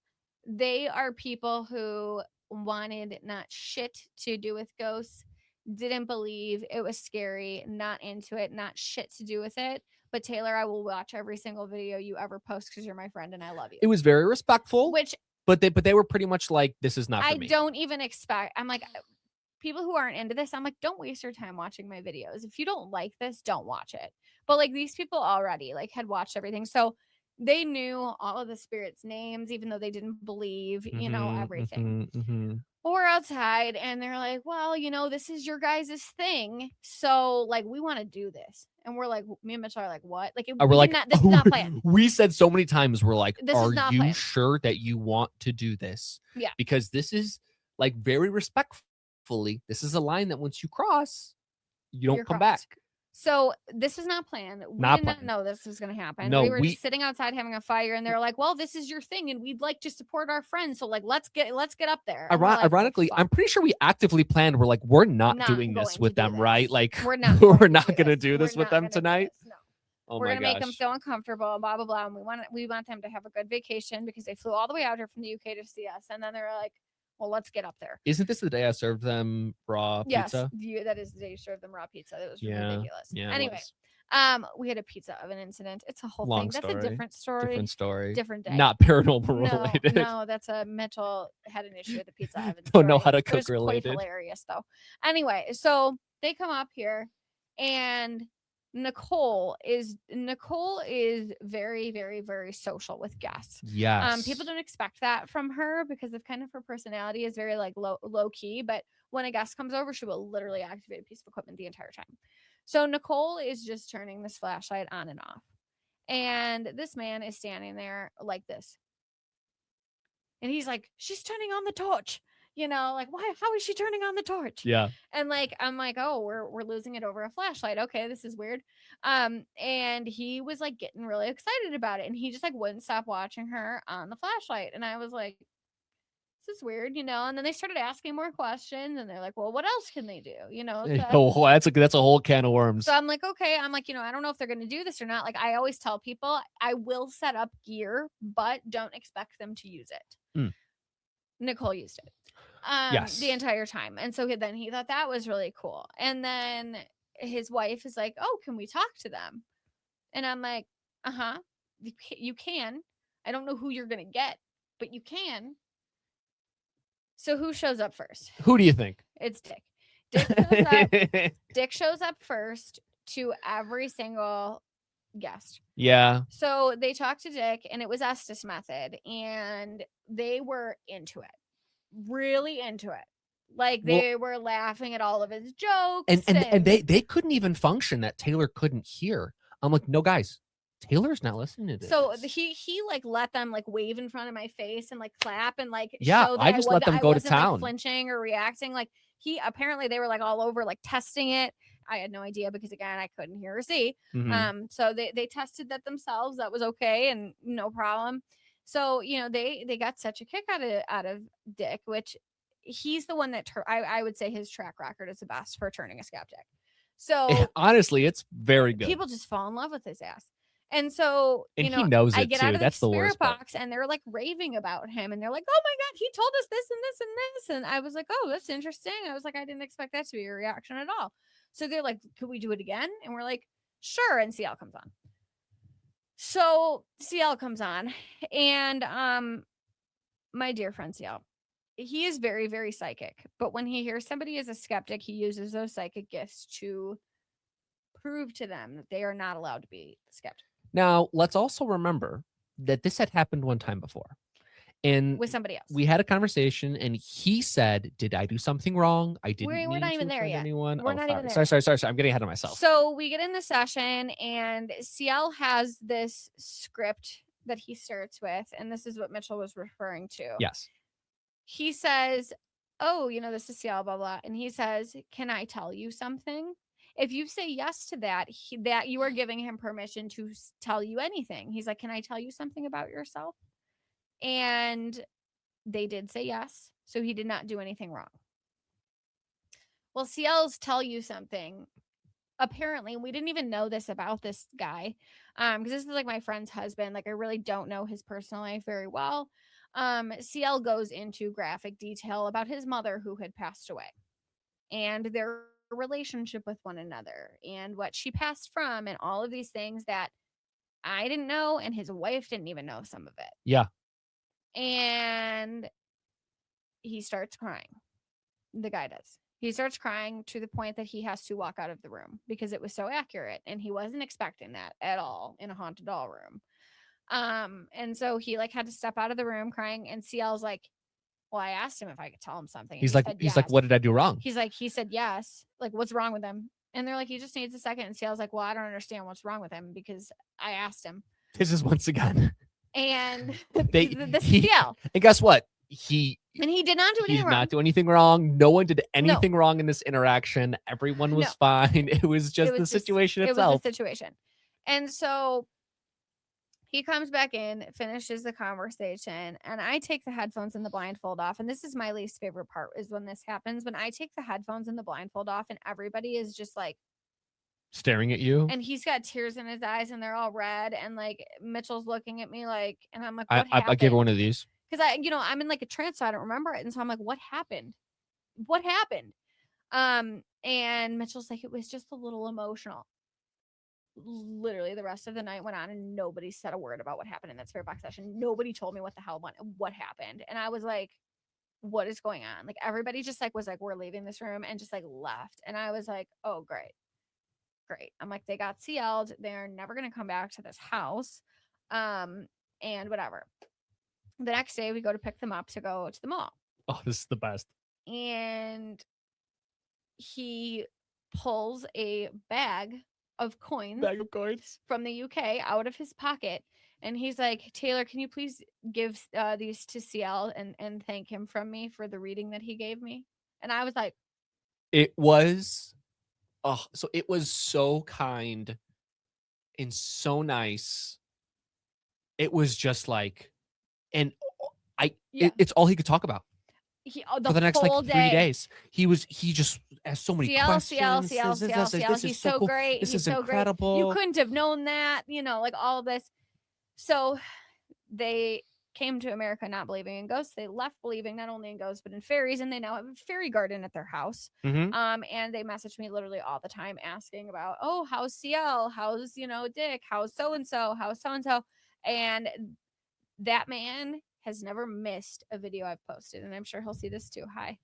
They are people who wanted not shit to do with ghosts, didn't believe it was scary, not into it, not shit to do with it. But Taylor, I will watch every single video you ever post because you're my friend and I love you. It was very respectful. But they were pretty much like, this is not for me. I don't even expect. I'm like, people who aren't into this, I'm like, don't waste your time watching my videos. If you don't like this, don't watch it. But like these people already like had watched everything. So they knew all of the spirits' names, even though they didn't believe, everything. Or outside, and they're like, well, this is your guys' thing. So like, we want to do this. And we're like, me and Mitchell are like, what? Like, this is not planned. We said so many times, we're like, are you planned. sure that you want to do this? Yeah. Because this is like very respectfully, this is a line that once you cross, you don't come back. So this is not planned. We did not know this was going to happen. No, we were just sitting outside having a fire, and they're like, "Well, this is your thing, and we'd like to support our friends. So like, let's get up there." Ironically, I'm pretty sure we actively planned. We're like, we're not doing this with them, right? Like, we're not going to do this with them tonight. No. Oh we're my gonna make them so uncomfortable, blah blah blah. And we want them to have a good vacation because they flew all the way out here from the UK to see us, and then they're like, well, let's get up there. Isn't this the day I served them raw pizza? Yes, that is the day you served them raw pizza. That was ridiculous. Yeah. Anyway, We had a pizza oven incident. It's a whole Long thing. That's a story. different story, Different story. different day. Not paranormal No, related. no, that's a Mitchell had an issue with the pizza oven Don't know story. how to It cook was quite related. hilarious though. Anyway, so they come up here and Nicole is very, very, very social with guests. People Yes. don't expect that from her because of kind of her personality is very like low key, but when a guest comes over, she will literally activate a piece of equipment the entire time. So Nicole is just turning this flashlight on and off. And this man is standing there like this. And he's like, she's turning on the torch. Like, why? How is she turning on the torch? Yeah. And like, I'm like, oh, we're losing it over a flashlight. Okay, this is weird. And he was like getting really excited about it, and he just like wouldn't stop watching her on the flashlight. And I was like, this is weird. And then they started asking more questions, and they're like, well, what else can they do? Oh, that's a whole can of worms. So I'm like, okay. I'm like, I don't know if they're going to do this or not. Like, I always tell people, I will set up gear, but don't expect them to use it. Mm. Nicole used it Yes. the entire time. And so then he thought that was really cool. And then his wife is like, oh, can we talk to them? And I'm like, uh-huh, you can. I don't know who you're going to get, but you can. So who shows up first? Who do you think? It's Dick. Dick shows up first to every single guest. Yeah. So they talked to Dick, and it was Estes method, and they were into it, really into it. Like they were laughing at all of his jokes, and they couldn't even function that Taylor couldn't hear. I'm like, no, guys, Taylor's not listening to this. So he like let them like wave in front of my face and like clap and like yeah, show that I just let them go to town, like, flinching or reacting. Like apparently they were like all over like testing it. I had no idea because again I couldn't hear or see. Mm-hmm. So they tested that themselves. That was okay and no problem. So they got such a kick out of Dick, which he's the one that I would say his track record is the best for turning a skeptic. So honestly, it's very good. People just fall in love with his ass. And so, and he knows it I get too. out of That's the the spirit worst box part. and they're like raving about him. And they're like, oh my God, he told us this and this and this. And I was like, oh, that's interesting. I was like, I didn't expect that to be a reaction at all. So they're like, could we do it again? And we're like, sure. And CL comes on. So CL comes on. And my dear friend CL, he is very, very psychic. But when he hears somebody is a skeptic, he uses those psychic gifts to prove to them that they are not allowed to be skeptic. Now, let's also remember that this had happened one time before. And with somebody else. We had a conversation and he said, did I do something wrong? I didn't We're not even there yet. Anyone. We're not even there. Sorry. I'm getting ahead of myself. So we get in the session and CL has this script that he starts with. And this is what Mitchell was referring to. Yes. He says, oh, this is CL, blah, blah. And he says, can I tell you something? If you say yes to that, that you are giving him permission to tell you anything. He's like, can I tell you something about yourself? And they did say yes. So he did not do anything wrong. Well, CL's tell you something. Apparently, we didn't even know this about this guy. Because this is like my friend's husband. Like I really don't know his personal life very well. CL goes into graphic detail about his mother who had passed away. And their relationship with one another and what she passed from and all of these things that I didn't know and his wife didn't even know some of it. Yeah. And he starts crying. The guy does. He starts crying to the point that he has to walk out of the room because it was so accurate and he wasn't expecting that at all in a haunted doll room. And so he like had to step out of the room crying and CL's like, well, I asked him if I could tell him something. He's like, what did I do wrong? He said yes. Like, what's wrong with him? And they're like, he just needs a second. And CL's like, well, I don't understand what's wrong with him because I asked him. This is once again. And this is CL. And guess what? He did not do anything wrong. He did not do anything wrong. No one did anything wrong in this interaction. Everyone was fine. It was just the situation itself. It was the situation. And so he comes back in, finishes the conversation, and I take the headphones and the blindfold off. And this is my least favorite part is when this happens. When I take the headphones and the blindfold off and everybody is just like staring at you. And he's got tears in his eyes and they're all red. And like Mitchell's looking at me like, and I'm like, what happened? I gave her one of these. Because I'm in like a trance, so I don't remember it. And so I'm like, what happened? What happened? And Mitchell's like, it was just a little emotional. literally the rest of the night went on and nobody said a word about what happened in that spirit box session. Nobody told me what the hell what happened. And I was like, what is going on? Like everybody just like was like, we're leaving this room and just like left. And I was like, oh, great. Great. I'm like, they got CL'd. They're never going to come back to this house. And whatever. The next day we go to pick them up to go to the mall. Oh, this is the best. And he pulls a bag of coins from the UK out of his pocket. And he's like, Taylor, can you please give these to CL and thank him from me for the reading that he gave me? And I was like, it was so kind and so nice. It was just like, and it's all he could talk about. For the next like 3 days, he just has so many questions. CL, he's so cool. Great. This he's is so incredible. Great. You couldn't have known that, like all of this. So they came to America not believing in ghosts. They left believing not only in ghosts but in fairies, and they now have a fairy garden at their house. Mm-hmm. And they message me literally all the time asking about, oh, how's CL? How's Dick? How's so and so? How's so and so? And that man has never missed a video I've posted, and I'm sure he'll see this too. Hi.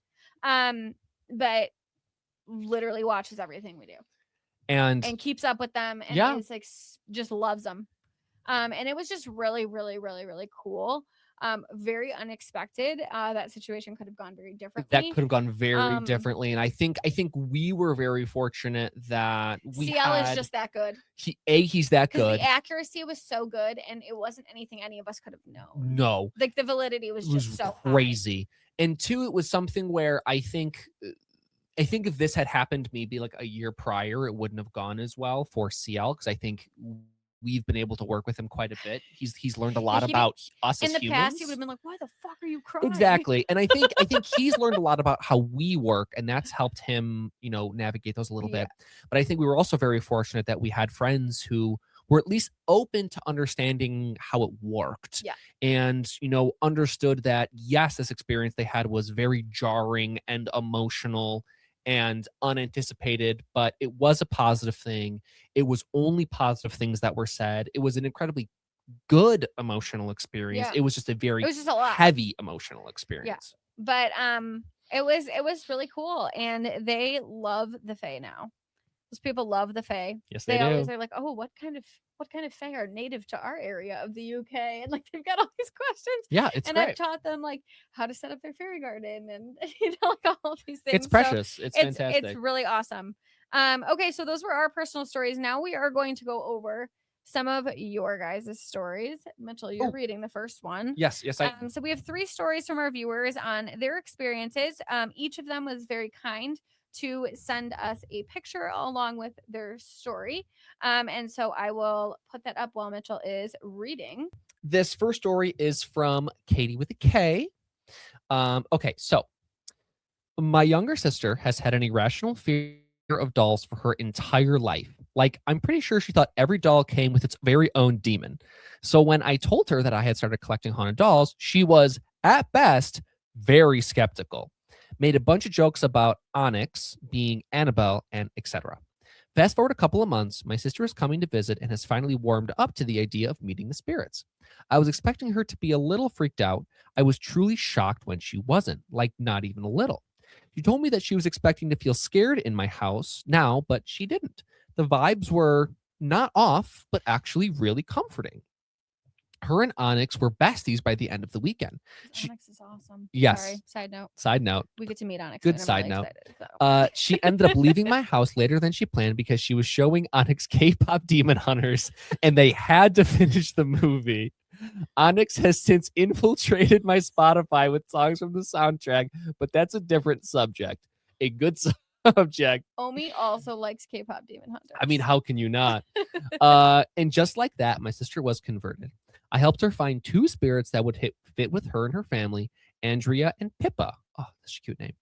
But literally watches everything we do and keeps up with them and is like just loves them. And it was just really, really, really, really cool. Very unexpected. That situation could have gone very differently. That could have gone very differently. And I think we were very fortunate that CL is just that good. He's that good. The accuracy was so good, and it wasn't anything any of us could have known. No. Like the validity was just so crazy. High. And two, it was something where I think if this had happened maybe like a year prior, it wouldn't have gone as well for CL, because I think we've been able to work with him quite a bit. He's learned a lot about us as humans. In the past, he would have been like, "Why the fuck are you crying?" Exactly. And I think he's learned a lot about how we work, and that's helped him, navigate those a little bit. But I think we were also very fortunate that we had friends who were at least open to understanding how it worked. Yeah. And, understood that, yes, this experience they had was very jarring and emotional and unanticipated, but it was a positive thing. It was only positive things that were said. It was an incredibly good emotional experience. Yeah. It was just a heavy emotional experience. Yeah. But it was really cool, and they love the Fae now. Those people love the Fae. Yes, they do. Always are like, oh, what kind of Fae are native to our area of the UK? And like they've got all these questions. Yeah, it's great. I've taught them like how to set up their fairy garden and like all of these things. It's precious. So it's fantastic. It's really awesome. Okay, so those were our personal stories. Now we are going to go over some of your guys' stories. Mitchell, you're reading the first one. Yes, I. So we have 3 stories from our viewers on their experiences. Each of them was very kind to send us a picture along with their story. And so I will put that up while Mitchell is reading. This first story is from Katie with a K. Okay, so my younger sister has had an irrational fear of dolls for her entire life. Like, I'm pretty sure she thought every doll came with its very own demon. So when I told her that I had started collecting haunted dolls, she was, at best, very skeptical. Made a bunch of jokes about Onyx being Annabelle and etc. Fast forward a couple of months, my sister is coming to visit and has finally warmed up to the idea of meeting the spirits. I was expecting her to be a little freaked out. I was truly shocked when she wasn't, like not even a little. She told me that she was expecting to feel scared in my house now, but she didn't. The vibes were not off, but actually really comforting. Her and Onyx were besties by the end of the weekend. Onyx is awesome. Yes. Sorry. Side note. We get to meet Onyx. Good side note. Excited, she ended up leaving my house later than she planned because she was showing Onyx K-pop Demon Hunters, and they had to finish the movie. Onyx has since infiltrated my Spotify with songs from the soundtrack, but that's a different subject. A good subject. Omi also likes K-pop Demon Hunters. I mean, how can you not? And just like that, my sister was converted. I helped her find 2 spirits that would fit with her and her family, Andrea and Pippa. Oh, that's a cute name.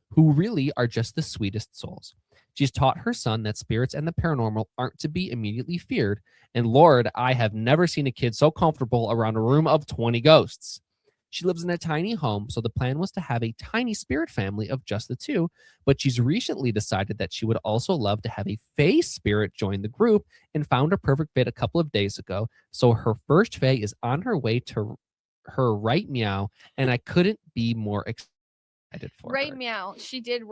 Who really are just the sweetest souls. She's taught her son that spirits and the paranormal aren't to be immediately feared. And Lord, I have never seen a kid so comfortable around a room of 20 ghosts. She lives in a tiny home, so the plan was to have a tiny spirit family of just the two, but she's recently decided that she would also love to have a fae spirit join the group and found a perfect fit a couple of days ago. So her first fae is on her way to her right meow, and I couldn't be more excited for Right her. meow. She did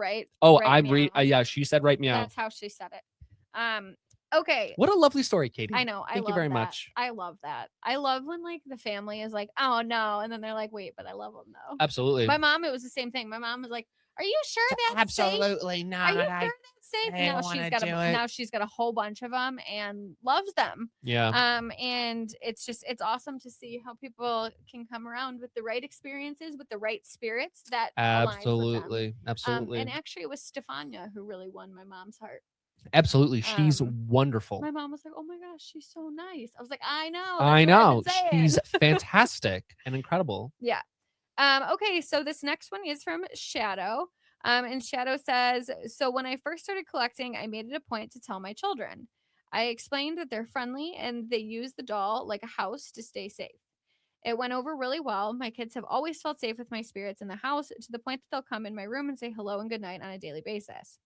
Oh, right meow. yeah, she said right meow. That's how she said it. Okay. What a lovely story, Katie. I know. I Thank you love very that. much. I love that. I love when like the family is like, oh no, and then they're like, wait, but I love them though. Absolutely. My mom, it was the same thing. My mom was like, "Are you sure that's safe? Absolutely not. Are you sure that's safe?" I Now wanna she's got do it. now she's got a whole bunch of them and loves them. Yeah, And it's awesome to see how people can come around with the right experiences, with the right spirits that aligns with them. absolutely. Absolutely. And actually, it was Stefania who really won my mom's heart. Absolutely. She's My wonderful. mom was like, "Oh my gosh, she's so nice." I was like, "I know. That's I what I've know. been saying." She's fantastic and incredible. Yeah. Okay, so this next one is from Shadow. And Shadow says, so when I first started collecting, I made it a point to tell my children. I explained that they're friendly and they use the doll like a house to stay safe. It went over really well. My kids have always felt safe with my spirits in the house to the point that they'll come in my room and say hello and good night on a daily basis.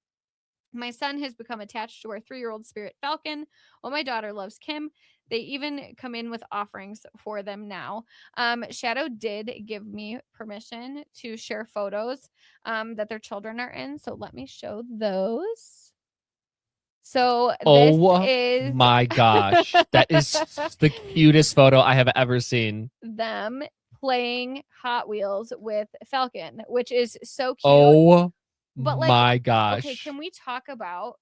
My son has become attached to our 3-year-old spirit Falcon, while my daughter loves Kim. They even come in with offerings for them now. Shadow did give me permission to share photos that their children are in. So let me show those. So this Oh is my gosh. That is the cutest photo I have ever seen. them playing Hot Wheels with Falcon, which is so cute. Oh But like, my okay, gosh. can we talk about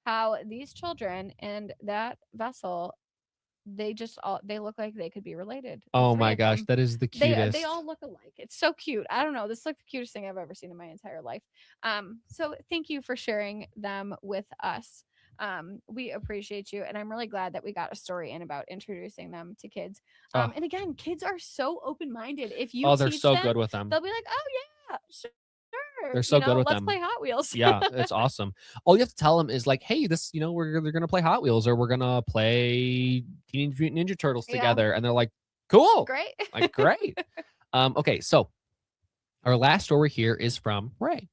how these children and that vessel, they look like they could be related. The Oh 3 my of gosh. them. That is the They cutest. all look alike. It's so cute. I don't know. This is like the cutest thing I've ever seen in my entire life. So thank you for sharing them with us. We appreciate you, and I'm really glad that we got a story in about introducing them to kids. Oh, And again, kids are so open-minded. If you oh, they're teach so them, good with them. they'll be like, "Oh yeah, sure." They're so good with Let's them. play Hot Wheels. Yeah, it's awesome. All you have to tell them is like, hey, this, they're gonna play Hot Wheels or we're gonna play Teenage Mutant Ninja Turtles Yeah. together, and they're like, cool, Great. like great. Okay, so our last story here is from Ray.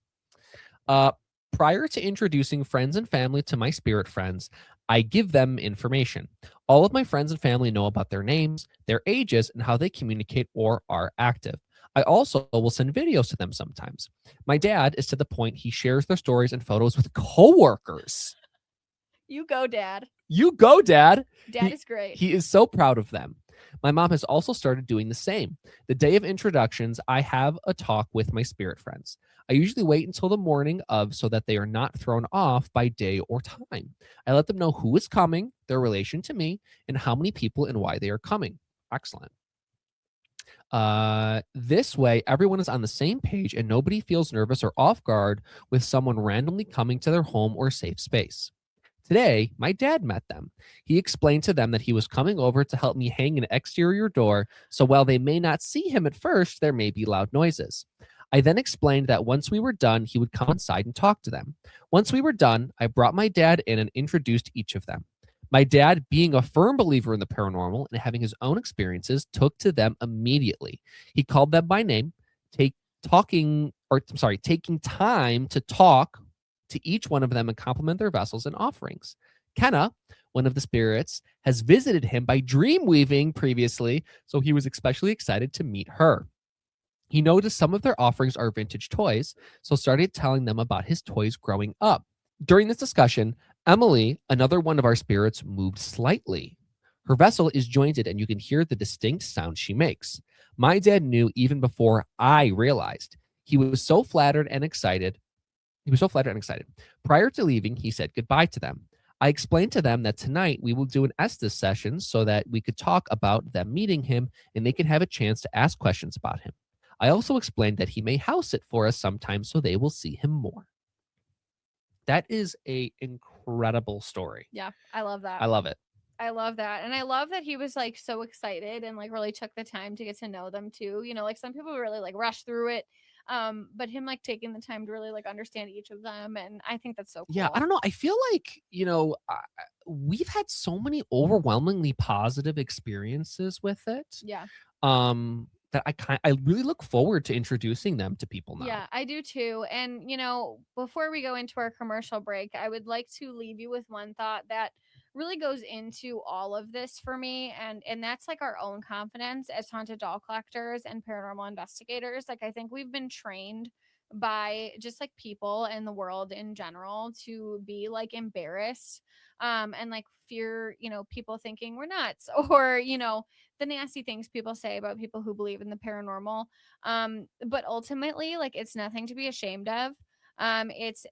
Prior to introducing friends and family to my spirit friends, I give them information. All of my friends and family know about their names, their ages, and how they communicate or are active. I also will send videos to them sometimes. My dad is to the point he shares their stories and photos with coworkers. You go, Dad. You go, Dad. Dad is great. He is so proud of them. My mom has also started doing the same. The day of introductions, I have a talk with my spirit friends. I usually wait until the morning of so that they are not thrown off by day or time. I let them know who is coming, their relation to me, and how many people and why they are coming. Excellent. This way, everyone is on the same page and nobody feels nervous or off guard with someone randomly coming to their home or safe space. Today, my dad met them. He explained to them that he was coming over to help me hang an exterior door, so while they may not see him at first, there may be loud noises. I then explained that once we were done, he would come inside and talk to them. Once we were done, I brought my dad in and introduced each of them. My dad, being a firm believer in the paranormal and having his own experiences, took to them immediately. He called them by name, taking time to talk to each one of them and compliment their vessels and offerings. Kenna, one of the spirits, has visited him by dream weaving previously, so he was especially excited to meet her. He noticed some of their offerings are vintage toys, so started telling them about his toys growing up. During this discussion, Emily, another one of our spirits, moved slightly. Her vessel is jointed and you can hear the distinct sound she makes. My dad knew even before I realized. He was so flattered and excited. Prior to leaving, he said goodbye to them. I explained to them that tonight we will do an Estes session so that we could talk about them meeting him and they can have a chance to ask questions about him. I also explained that he may house it for us sometime so they will see him more. That is a incredible story. Yeah, I love that. I love it. I love that. And I love that he was like so excited and like really took the time to get to know them too. Like some people really like rush through it. But him like taking the time to really like understand each of them. And I think that's so cool. Yeah, I don't know. I feel like, we've had so many overwhelmingly positive experiences with it. Yeah. that I really look forward to introducing them to people now. Yeah, I do too. And, before we go into our commercial break, I would like to leave you with one thought that really goes into all of this for me. And that's like our own confidence as haunted doll collectors and paranormal investigators. Like, I think we've been trained by just like people in the world in general to be like embarrassed and like fear, people thinking we're nuts or, the nasty things people say about people who believe in the paranormal. But ultimately, like, it's nothing to be ashamed of. It's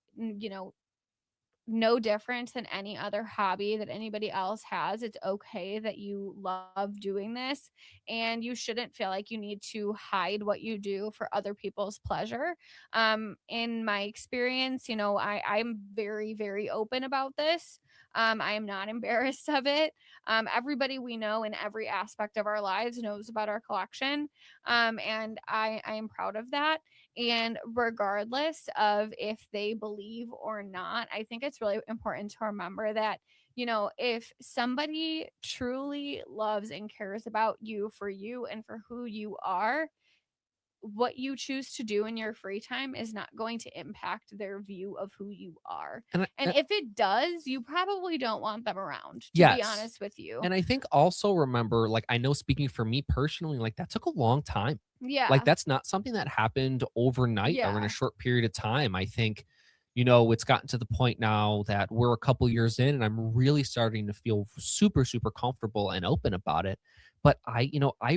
no different than any other hobby that anybody else has. It's okay that you love doing this, and you shouldn't feel like you need to hide what you do for other people's pleasure. In my experience, I'm very, very open about this. I am not embarrassed of it. Everybody we know in every aspect of our lives knows about our collection. And I am proud of that. And regardless of if they believe or not, I think it's really important to remember that, if somebody truly loves and cares about you and for who you are, what you choose to do in your free time is not going to impact their view of who you are. And And if it does, you probably don't want them around, to be yes. honest with you. And I think also remember, like, I know speaking for me personally, like, that took a long time. Like, Yeah. that's not something that happened overnight or in a Yeah. short period of time. I think, it's gotten to the point now that we're a couple years in and I'm really starting to feel super, super comfortable and open about it. But I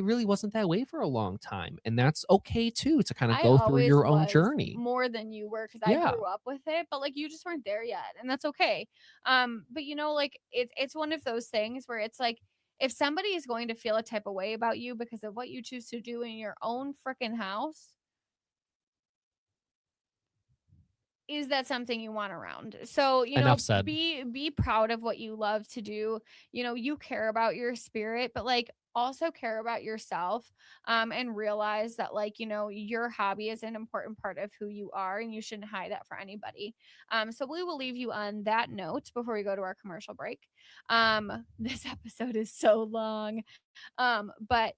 really wasn't that way for a long time. And that's okay too, to kind of I go through always your own was journey. more than you were because I Yeah. grew up with it, but like you just weren't there yet, and that's okay. But like it's one of those things where it's like if somebody is going to feel a type of way about you because of what you choose to do in your own freaking house, is that something you want around? So, Enough said. be proud of what you love to do. You care about your spirit, but like also care about yourself, and realize that like, your hobby is an important part of who you are and you shouldn't hide that for anybody. So we will leave you on that note before we go to our commercial break. This episode is so long. But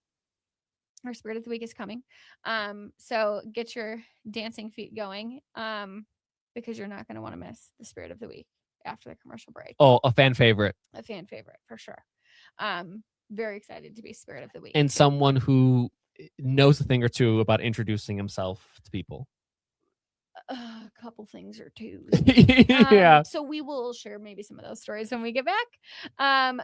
our spirit of the week is coming. So get your dancing feet going. Because you're not going to want to miss the spirit of the week after the commercial break. Oh, a fan favorite. A fan favorite for sure. Very excited to be spirit of the week. And someone who knows a thing or two about introducing himself to people. A couple things or two. Yeah. So we will share maybe some of those stories when we get back.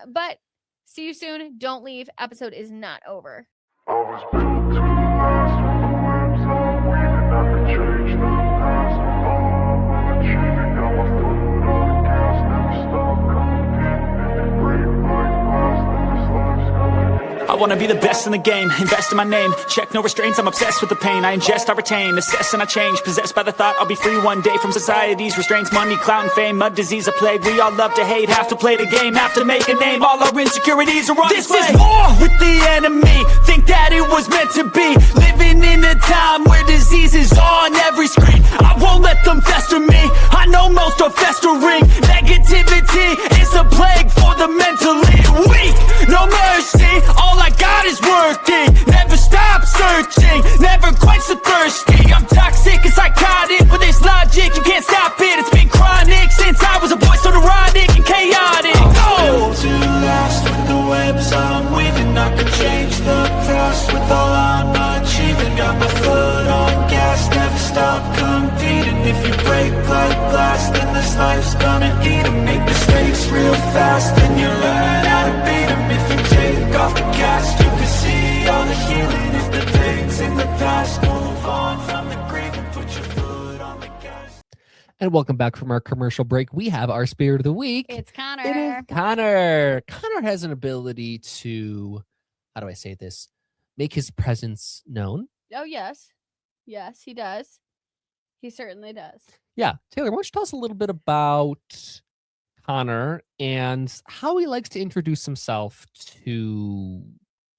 But see you soon. Don't leave. Episode is not over. I was built to last with the webs I'm weaving. I could change the past with all I'm achieving. Got my foot on the gas, never stop competing. If you break my glass, then this life's gonna end. I wanna be the best in the game, invest in my name. Check no restraints, I'm obsessed with the pain. I ingest, I retain, assess and I change. Possessed by the thought I'll be free one day from society's restraints. Money, clout and fame, mud, disease, a plague. We all love to hate, have to play the game, have to make a name. All our insecurities are on This display. is war with the enemy, think that it was meant to be. Living in a time where disease is on every screen. I won't let them fester me, I know most are festering. Negativity is a plague for the mentally weak. No mercy, all I got is working. Never stop searching, never quite so thirsty. I'm toxic and psychotic, with this logic, you can't stop it. It's been chronic since I was a boy, so neurotic and chaotic. Built to last with the webs I'm weaving. I could change the past with all I'm achieving. Got my foot on gas, never stop competing. If you break like glass, then this life's gonna eat 'em. Make mistakes real fast, then you learn how to beat 'em. If you take off the cast, you can see all the healing. If the pain's in the past, move on from the grave and put your foot on the gas. And welcome back from our commercial break. We have our spirit of the week. It's Connor. It is Connor. Connor has an ability to, how do I say this? Make his presence known. Oh, yes. Yes, he does. He certainly does. Yeah. Taylor, why don't you tell us a little bit about Connor and how he likes to introduce himself to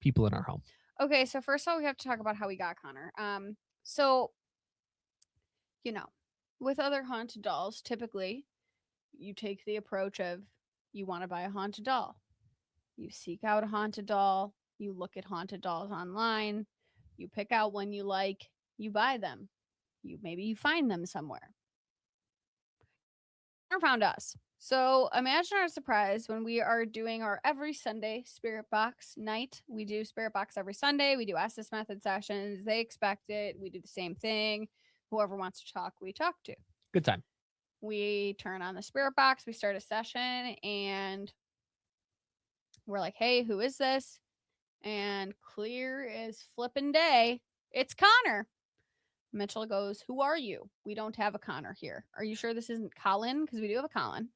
people in our home? Okay, so first of all, we have to talk about how we got Connor. So, you know, with other haunted dolls, typically you take the approach of you want to buy a haunted doll. You seek out a haunted doll, you look at haunted dolls online, You pick out one you like, you buy them. Maybe you find them somewhere. Connor found us. So imagine our surprise when we are doing our every Sunday Spirit Box night. We do Spirit Box every Sunday. We do Estes Method sessions. They expect it. We do the same thing. Whoever wants to talk, we talk to. Good time. We turn on the Spirit Box. We start a session and we're like, hey, who is this? And clear as flippin' day, it's Connor. Mitchell goes, who are you? We don't have a Connor here. Are you sure this isn't Colin? Because we do have a Colin.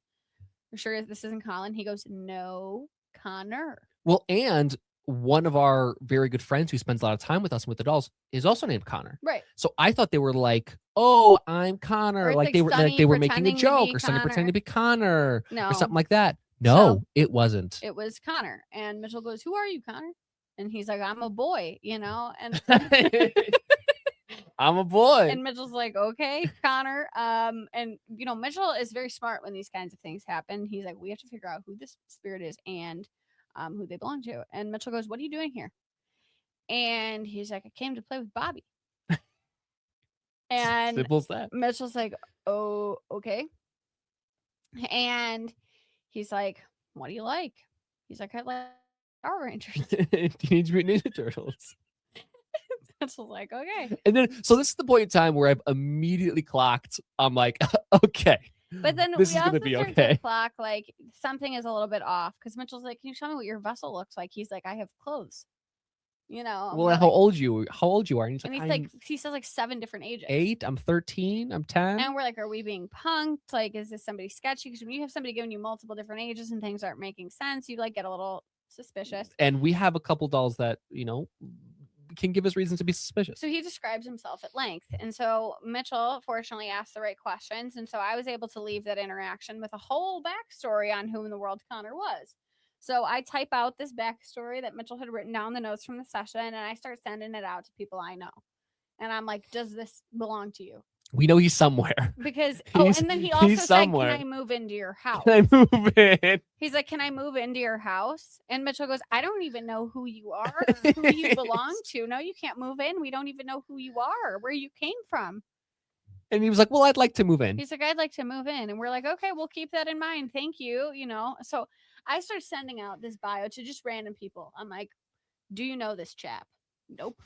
You're sure this isn't Colin? He goes, no, Connor. Well, and one of our very good friends who spends a lot of time with us with the dolls is also named Connor. Right. So I thought they were like, oh, I'm Connor. Like They were making a joke or Sunny Connor. pretending to be Connor No. or something like that. No, it wasn't. It was Connor. And Mitchell goes, who are you, Connor? And he's like, I'm a boy, and I'm a boy. And Mitchell's like, okay, Connor. And Mitchell is very smart when these kinds of things happen. He's like, we have to figure out who this spirit is and who they belong to. And Mitchell goes, what are you doing here? And he's like, I came to play with Bobby. And simple as that. Mitchell's like, oh, okay. And he's like, what do you like? He's like, I like Power Rangers. Teenage Mutant Ninja Turtles. Mitchell's like, okay. And then, so this is the point in time where I've immediately clocked. I'm like, okay. But then this we is also gonna be start okay. to clock like something is a little bit off because Mitchell's like, can you tell me what your vessel looks like? He's like, I have clothes. Well, how old you are? And he's like, he says like 7 different ages. 8. I'm 13. I'm 10. And we're like, are we being punked? Like, is this somebody sketchy? Because when you have somebody giving you multiple different ages and things aren't making sense, you like get a little suspicious. And we have a couple dolls that can give us reasons to be suspicious. So he describes himself at length. And so Mitchell fortunately asked the right questions. And so I was able to leave that interaction with a whole backstory on who in the world Connor was. So I type out this backstory that Mitchell had written down the notes from the session, and I start sending it out to people I know. And I'm like, does this belong to you? We know he's somewhere. Because, and then he also said, can I move into your house? Can I move in? He's like, can I move into your house? And Mitchell goes, I don't even know who you are, or who you belong to. No, you can't move in. We don't even know who you are, where you came from. And he was like, well, I'd like to move in. He's like, I'd like to move in. And we're like, okay, we'll keep that in mind. Thank you. So I start sending out this bio to just random people. I'm like, do you know this chap? Nope.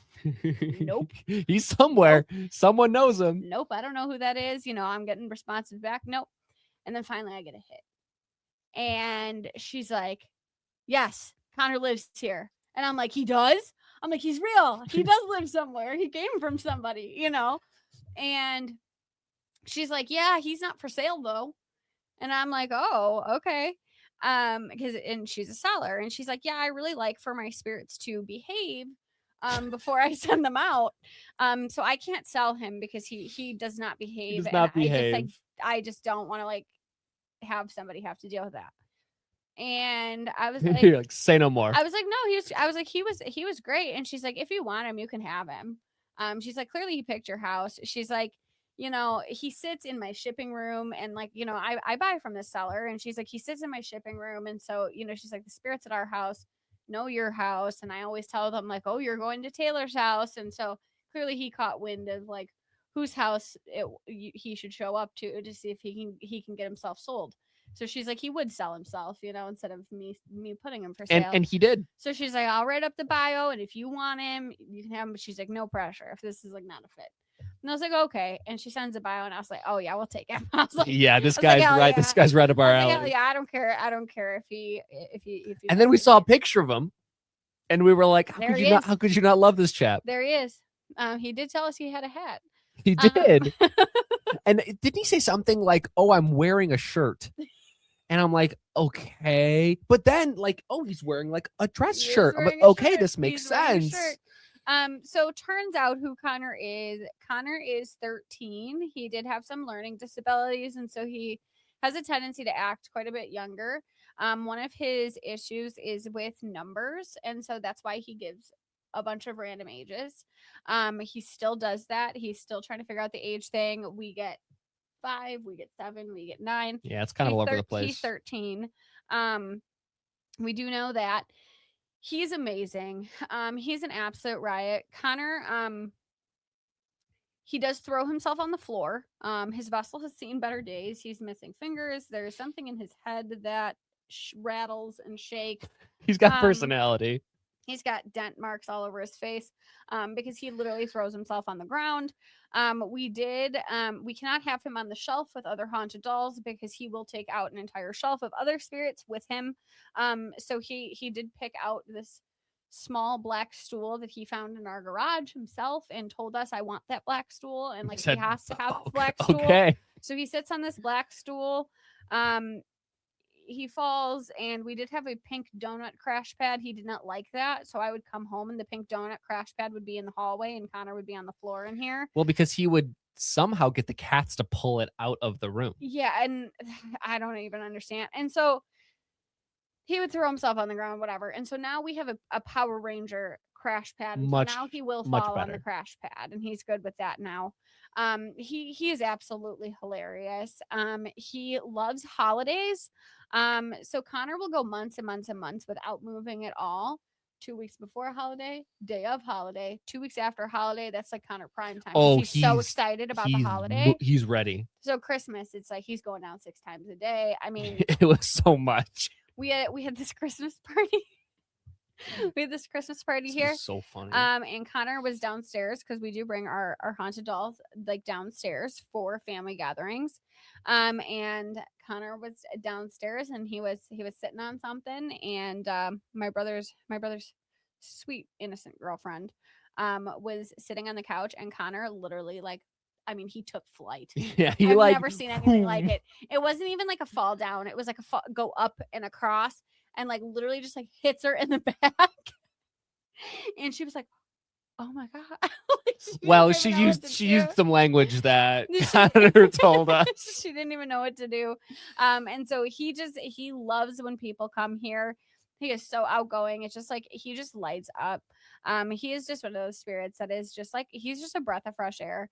Nope. He's somewhere. Nope. Someone knows him. Nope. I don't know who that is. I'm getting responses back. Nope. And then finally I get a hit. And she's like, yes, Connor lives here. And I'm like, he does? I'm like, he's real. He does live somewhere. He came from somebody, And she's like, yeah, he's not for sale though. And I'm like, oh, okay. And she's a seller. And she's like, yeah, I really like for my spirits to behave before I send them out. So I can't sell him because he does not behave. He does not behave. I just don't want to have somebody have to deal with that. And I was like, you're like, say no more. I was like, no, he was great. And she's like, if you want him, you can have him. She's like, clearly he picked your house. She's like, he sits in my shipping room and I buy from this seller. And she's like, he sits in my shipping room. And so, she's like, the spirits at our house know your house. And I always tell them oh, you're going to Taylor's house. And so clearly he caught wind of whose house he should show up to see if he can get himself sold. So she's like, he would sell himself, instead of me putting him for sale. And he did. So she's like, I'll write up the bio. And if you want him, you can have him. But she's like, no pressure if this is not a fit. And I was like, okay. And she sends a bio, and I was like, oh yeah, we'll take him. I was like, yeah, this guy's right. Yeah. This guy's right up our alley. Yeah, I don't care. I don't care if he. And then we saw a picture of him, and we were like, how could you not love this chap? There he is. He did tell us he had a hat. He did. And didn't he say something like, oh, I'm wearing a shirt? And I'm like, okay. But then he's wearing a dress shirt. I'm like, okay, this makes sense. So turns out who Connor is. Connor is 13. He did have some learning disabilities, and so he has a tendency to act quite a bit younger. One of his issues is with numbers, and so that's why he gives a bunch of random ages. He still does that. He's still trying to figure out the age thing. We get 5, we get 7, we get 9. Yeah, it's kind of all over the place. He's 13. We do know that He's amazing. He's an absolute riot. Connor, he does throw himself on the floor. His vessel has seen better days. He's missing fingers. There's something in his head that rattles and shakes. He's got Um, personality. He's got dent marks all over his face because he literally throws himself on the ground. We cannot have him on the shelf with other haunted dolls because he will take out an entire shelf of other spirits with him. So he did pick out this small black stool that he found in our garage himself and told us, I want that black stool. And like, he has to have the black stool. Okay. So he sits on this black stool. He falls, and we did have a pink donut crash pad. He did not like that, so I would come home and the pink donut crash pad would be in the hallway and Connor would be on the floor in here. Well, because he would somehow get the cats to pull it out of the room. Yeah, and I don't even understand. And so he would throw himself on the ground, whatever. And so now we have a Power Ranger crash pad. And so now he will fall on the crash pad, and he's good with that now. He is absolutely hilarious. He loves holidays. So Connor will go months and months and months without moving at all. 2 weeks before a holiday, day of holiday, 2 weeks after a holiday. That's like Connor prime time. Oh, he's so excited about the holiday. He's ready. So Christmas, it's like he's going down 6 times a day. I mean, it was so much. We had this Christmas party. We had this Christmas party here. So funny. And Connor was downstairs because we do bring our haunted dolls like downstairs for family gatherings. And Connor was downstairs and he was sitting on something, and my brother's sweet innocent girlfriend was sitting on the couch, and Connor literally he took flight. Yeah, I've never seen anything like it. It wasn't even like a fall down. It was like a go up and across, and like literally just like hits her in the back. And she was like, "Oh my god!" She used some language that Connor told us. She didn't even know what to do. And so he loves when people come here. He is so outgoing. It's just like he just lights up. He is just one of those spirits that is just like, he's just a breath of fresh air.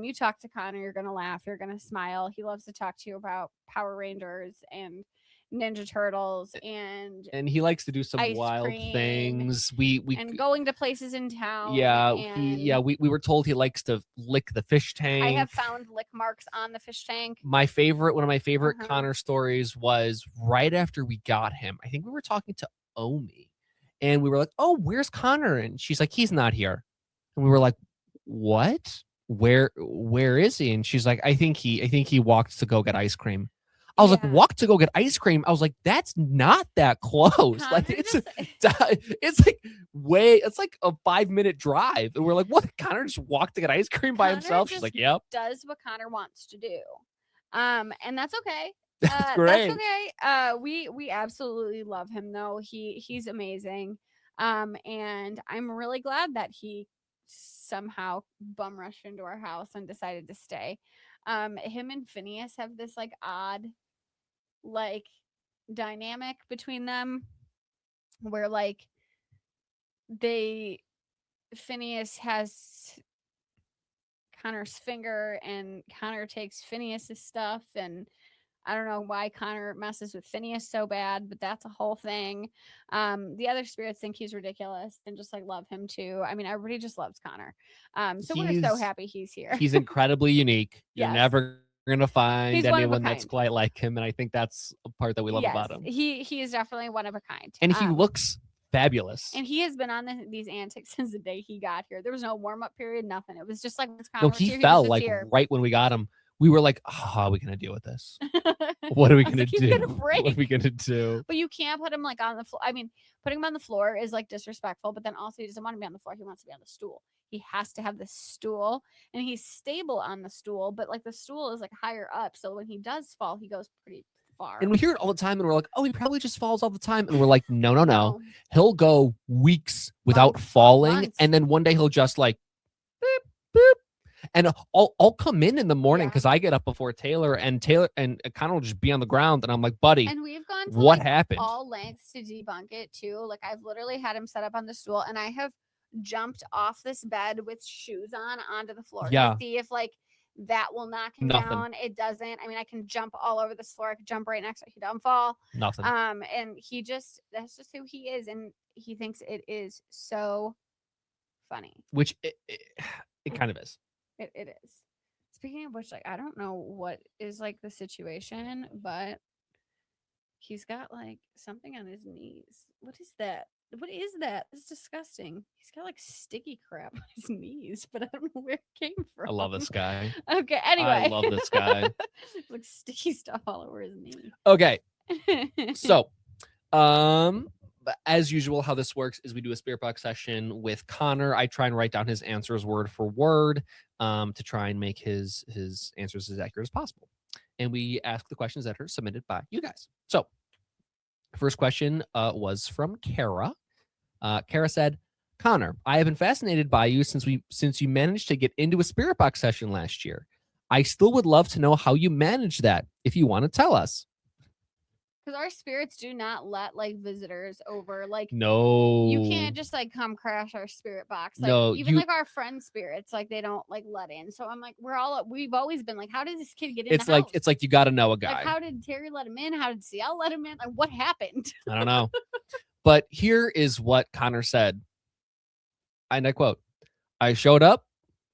You talk to Connor, you're gonna laugh, you're gonna smile. He loves to talk to you about Power Rangers and Ninja Turtles and he likes to do some wild things. We and going to places in town. We were told he likes to lick the fish tank. I have found lick marks on the fish tank. One of my favorite Connor stories was right after we got him. I think we were talking to Omi, and we were like, "Oh, where's Connor?" And she's like, "He's not here." And we were like, "What? Where is he?" And she's like, I think he walked to go get ice cream." I was like, walk to go get ice cream. I was like, that's not that close. Connor like it's like a 5-minute drive. And we're like, what? Connor just walked to get ice cream by himself? She's like, yep. Does what Connor wants to do. And that's okay. That's great. That's okay. We absolutely love him though. He's amazing. And I'm really glad that he somehow bum rushed into our house and decided to stay. Him and Phineas have this like odd like dynamic between them where like Phineas has Connor's finger and Connor takes Phineas's stuff, and I don't know why Connor messes with Phineas so bad, but that's a whole thing. The other spirits think he's ridiculous and just like love him too. I mean, everybody just loves Connor. So we're so happy he's here. He's incredibly unique. You're never gonna find anyone that's quite like him, and I think that's a part that we love about him. He is definitely one of a kind, and he looks fabulous. And he has been on these antics since the day he got here. There was no warm-up period, nothing. It was just like Connor he fell like here. Right when we got him. We were like, oh, how are we going to deal with this? What are we going to do? What are we going to do? But you can't put him like on the floor. I mean, putting him on the floor is like disrespectful, but then also he doesn't want to be on the floor. He wants to be on the stool. He has to have the stool, and he's stable on the stool, but like the stool is like higher up. So when he does fall, he goes pretty far. And we hear it all the time, and we're like, oh, he probably just falls all the time. And we're like, no. He'll go weeks without falling. And then one day he'll just like, boop, boop. And I'll come in the morning because I get up before Taylor and Connor will just be on the ground, and I'm like, buddy, and we've gone to what happened? All lengths to debunk it too. Like I've literally had him set up on the stool, and I have jumped off this bed with shoes on onto the floor to see if like that will knock him down. It doesn't. I mean, I can jump all over this floor. I could jump right next to him. He don't fall. Nothing. And that's just who he is. And he thinks it is so funny. Which it kind of is. It is. Speaking of which, like, I don't know what is like the situation, but he's got like something on his knees. What is that? What is that? It's disgusting. He's got like sticky crap on his knees, but I don't know where it came from. I love this guy. Okay, anyway. I love this guy. Like sticky stuff all over his knee. Okay. So, as usual, how this works is we do a spirit box session with Connor. I try and write down his answers word for word, to try and make his answers as accurate as possible. And we ask the questions that are submitted by you guys. So, first question was from Kara. Kara said, "Connor, I have been fascinated by you since you managed to get into a spirit box session last year. I still would love to know how you managed that. If you want to tell us." Because our spirits do not let like visitors over. Like, No, you can't just like come crash our spirit box. Like, No, even you- like our friend spirits, like they don't like let in. So I'm like, we've always been like, how did this kid get in? It's the like house? it's like you got to know a guy. Like, how did Terry let him in? How did CL let him in? Like, what happened? I don't know. But here is what Connor said. And I quote, "I showed up,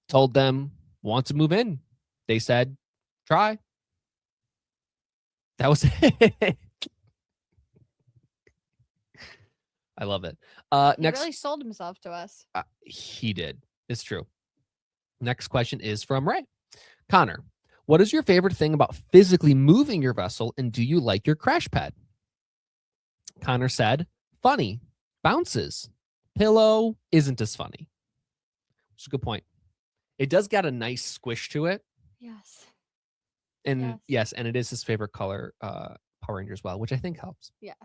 told them, want to move in. They said, try." That was it. I love it. He Next, really sold himself to us. he did. It's true. Next question is from Ray. "Connor, what is your favorite thing about physically moving your vessel, and do you like your crash pad?" Connor said, "Funny, bounces. Pillow isn't as funny." It's a good point. It does got a nice squish to it. Yes. And Yes. and it is his favorite color, Power Ranger as well, which I think helps. Yes.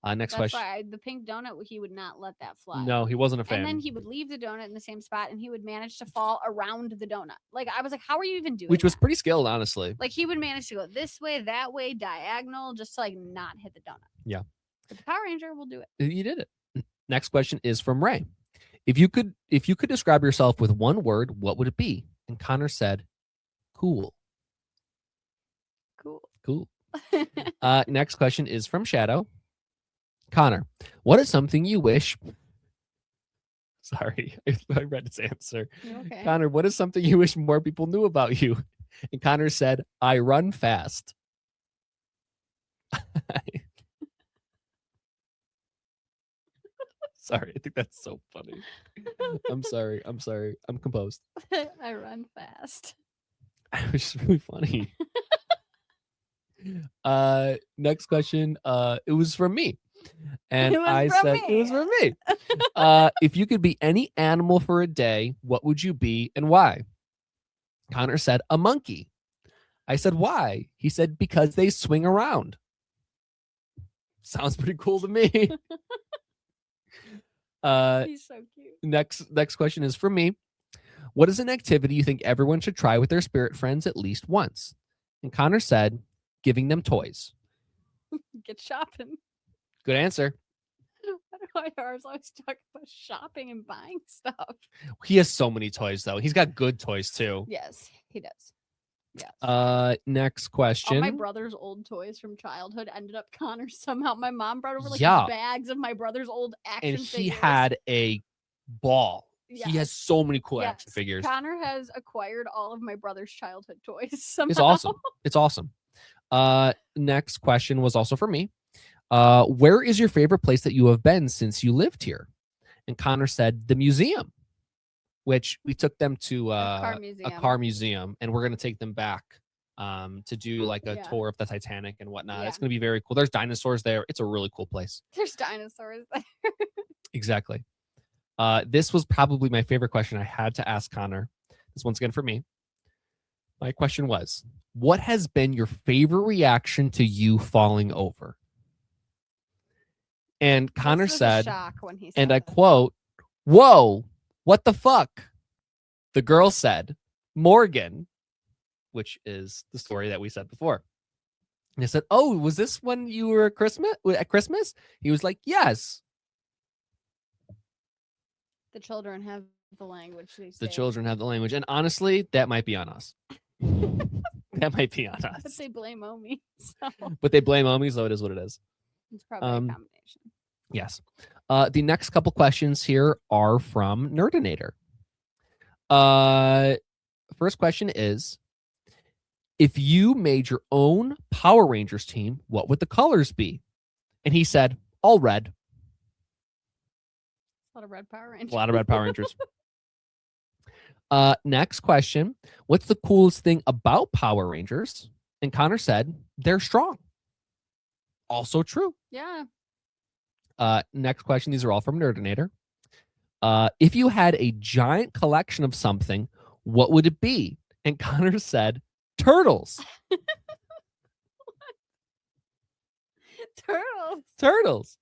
Next That's question. why the pink donut, he would not let that fly. No, he wasn't a fan. And then he would leave the donut in the same spot and he would manage to fall around the donut. Like, I was like, how are you even doing Which was that? pretty skilled, honestly. Like, he would manage to go this way, that way, diagonal, just to like not hit the donut. Yeah. But the Power Ranger will do it. You did it. Next question is from Ray. If you could describe yourself with one word, what would it be? And Connor said, cool. Cool. Next question is from Shadow. Connor, what is something you wish? Sorry, I read his answer. Okay. Connor, what is something you wish more people knew about you? And Connor said, I run fast. Sorry, I think that's so funny. I'm sorry. I'm composed. I run fast. Which is really funny. Next question. It was from me. And I said it was from me. If you could be any animal for a day, what would you be and why? Connor said a monkey. I said, why? He said, because they swing around. Sounds pretty cool to me. He's so cute. Next question is from me. What is an activity you think everyone should try with their spirit friends at least once? And Connor said, giving them toys. Get shopping. Good answer. Why do ours always talk about shopping and buying stuff? He has so many toys, though. He's got good toys, too. Yes, he does. Yes. Next All question. my brother's old toys from childhood ended up Connor somehow. My mom brought over like Yeah. bags of my brother's old action And he figures. had a ball. Yes. He has so many cool action Yes, figures. Connor has acquired all of my brother's childhood toys. Somehow. It's awesome. It's awesome. Next question was also for me. Where is your favorite place that you have been since you lived here? And Connor said the museum, which we took them to car a museum. car museum, and we're going to take them back to do like a Yeah. tour of the Titanic and whatnot. Yeah. It's going to be very cool. There's dinosaurs there. It's a really cool place. There's dinosaurs there. Exactly. This was probably my favorite question I had to ask Connor. This one's again for me. My question was, what has been your favorite reaction to you falling over? And Connor This was a said, shock when he and said I it. quote, whoa, what the fuck? The girl said, Morgan, which is the story that we said before. And I said, oh, was this when you were at Christmas? He was like, yes. The children have the language. They The say. children have the language. And honestly, that might be on us. That might be on But us. they blame Omi. So But they blame Omi, so it is what it is. it's probably a Um, combination. Yes. The next couple questions here are from Nerdinator. First question is, if you made your own Power Rangers team, what would the colors be? And he said, all red. A lot of red Power Rangers. A lot of red Power Rangers. Next question. What's the coolest thing about Power Rangers? And Connor said, they're strong. Also true. Yeah. Next question. These are all from Nerdinator. If you had a giant collection of something, what would it be? And Connor said, turtles. Turtles. Turtles.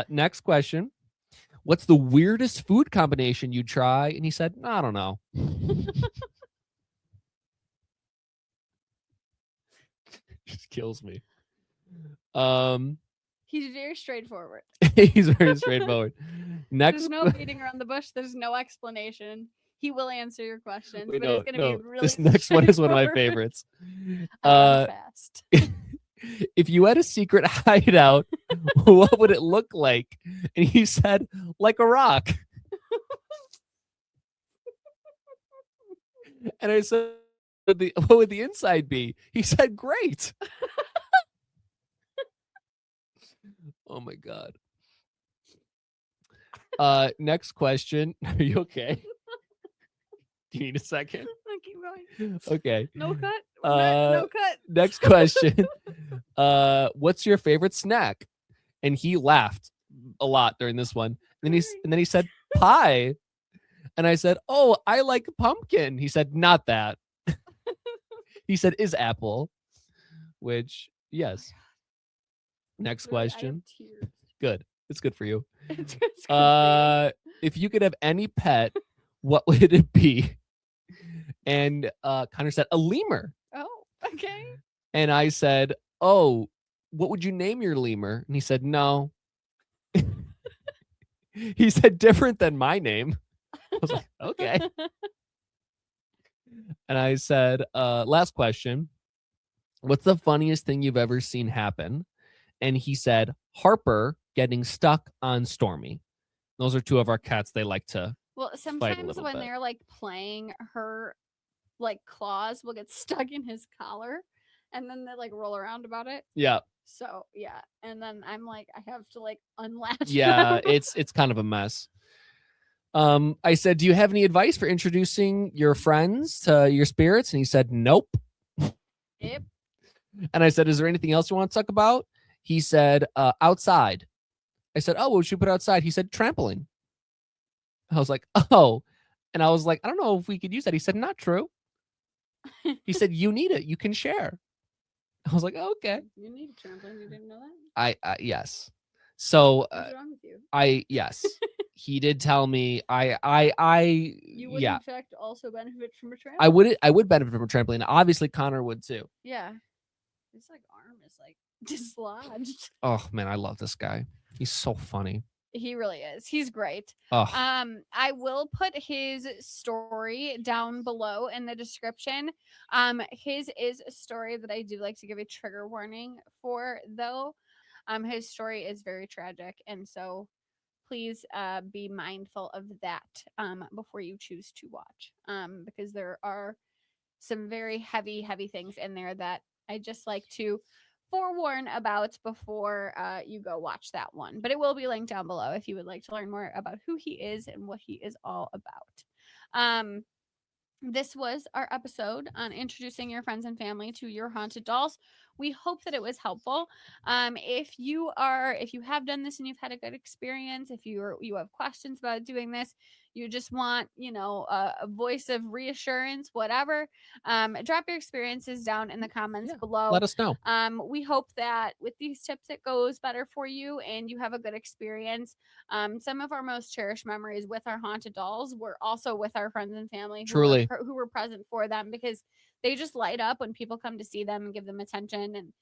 Next question. What's the weirdest food combination you'd try? And he said, I don't know. Just kills me. He's very straightforward. He's very straightforward. Next, There's no beating around the bush. There's no explanation. He will answer your questions, Wait, but it's going to be really this next one is one of my straightforward. favorites. Fast. If you had a secret hideout, what would it look like? And he said, like a rock. And I said, what would the inside be? He said, great. Oh my God. Next question. Are you okay? Do you need a second? I'll keep going. Okay. No cut. No cut. Next question. What's your favorite snack? And he laughed a lot during this one. And then he said pie. And I said, oh, I like pumpkin. He said, not that. He said, is apple. Which, yes. Next question. Good. It's good for you. It's good for you. If you could have any pet, what would it be? And Connor said, a lemur. Oh, okay. And I said, oh, what would you name your lemur? And he said, no. He said, different than my name. I was like, okay. And I said, last question. What's the funniest thing you've ever seen happen? And he said, Harper getting stuck on Stormy. Those are two of our cats. They like to Well, fight a sometimes little when bit. they're like playing, her like claws will get stuck in his collar and then they like roll around about it. Yeah. So yeah. And then I'm like, I have to like unlatch. Yeah, them. it's kind of a mess. I said, do you have any advice for introducing your friends to your spirits? And he said, nope. Yep. And I said, is there anything else you want to talk about? He said, outside. I said, oh, what should we put outside? He said, trampoline. I was like, oh. And I was like, I don't know if we could use that. He said, not true. He said, you need it. You can share. I was like, oh, okay. You need a trampoline. You didn't know that? I yes. So What's wrong with you? yes. He did tell me You would yeah. in fact also benefit from a trampoline. I would benefit from a trampoline. Obviously Connor would too. Yeah. His like arm is like dislodged. Oh man, I love this guy. He's so funny. He really is. He's great. Oh, I will put his story down below in the description. His is a story that I do like to give a trigger warning for, though. His story is very tragic, and so please be mindful of that before you choose to watch. Because there are some very heavy things in there that I just like to forewarn about before you go watch that one. But it will be linked down below if you would like to learn more about who he is and what he is all about. This was our episode on introducing your friends and family to your haunted dolls. We hope that it was helpful. If you have done this and you've had a good experience, if you have questions about doing this, you just want, a voice of reassurance, whatever, drop your experiences down in the comments below. let us know. We hope that with these tips, it goes better for you and you have a good experience. Some of our most cherished memories with our haunted dolls were also with our friends and family who were present for them, because they just light up when people come to see them and give them attention. And,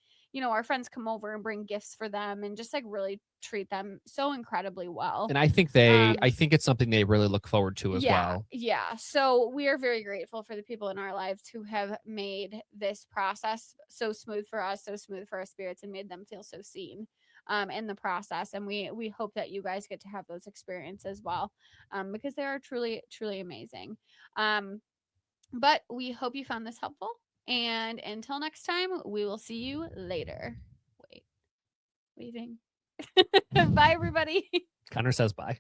our friends come over and bring gifts for them and just like really treat them so incredibly well. And I think I think it's something they really look forward to as well. Yeah. So we are very grateful for the people in our lives who have made this process so smooth for us, so smooth for our spirits, and made them feel so seen. in the process. And we hope that you guys get to have those experiences as well, because they are truly, truly amazing. But we hope you found this helpful. And until next time, we will see you later. Wait, waving. Bye, everybody. Connor says bye.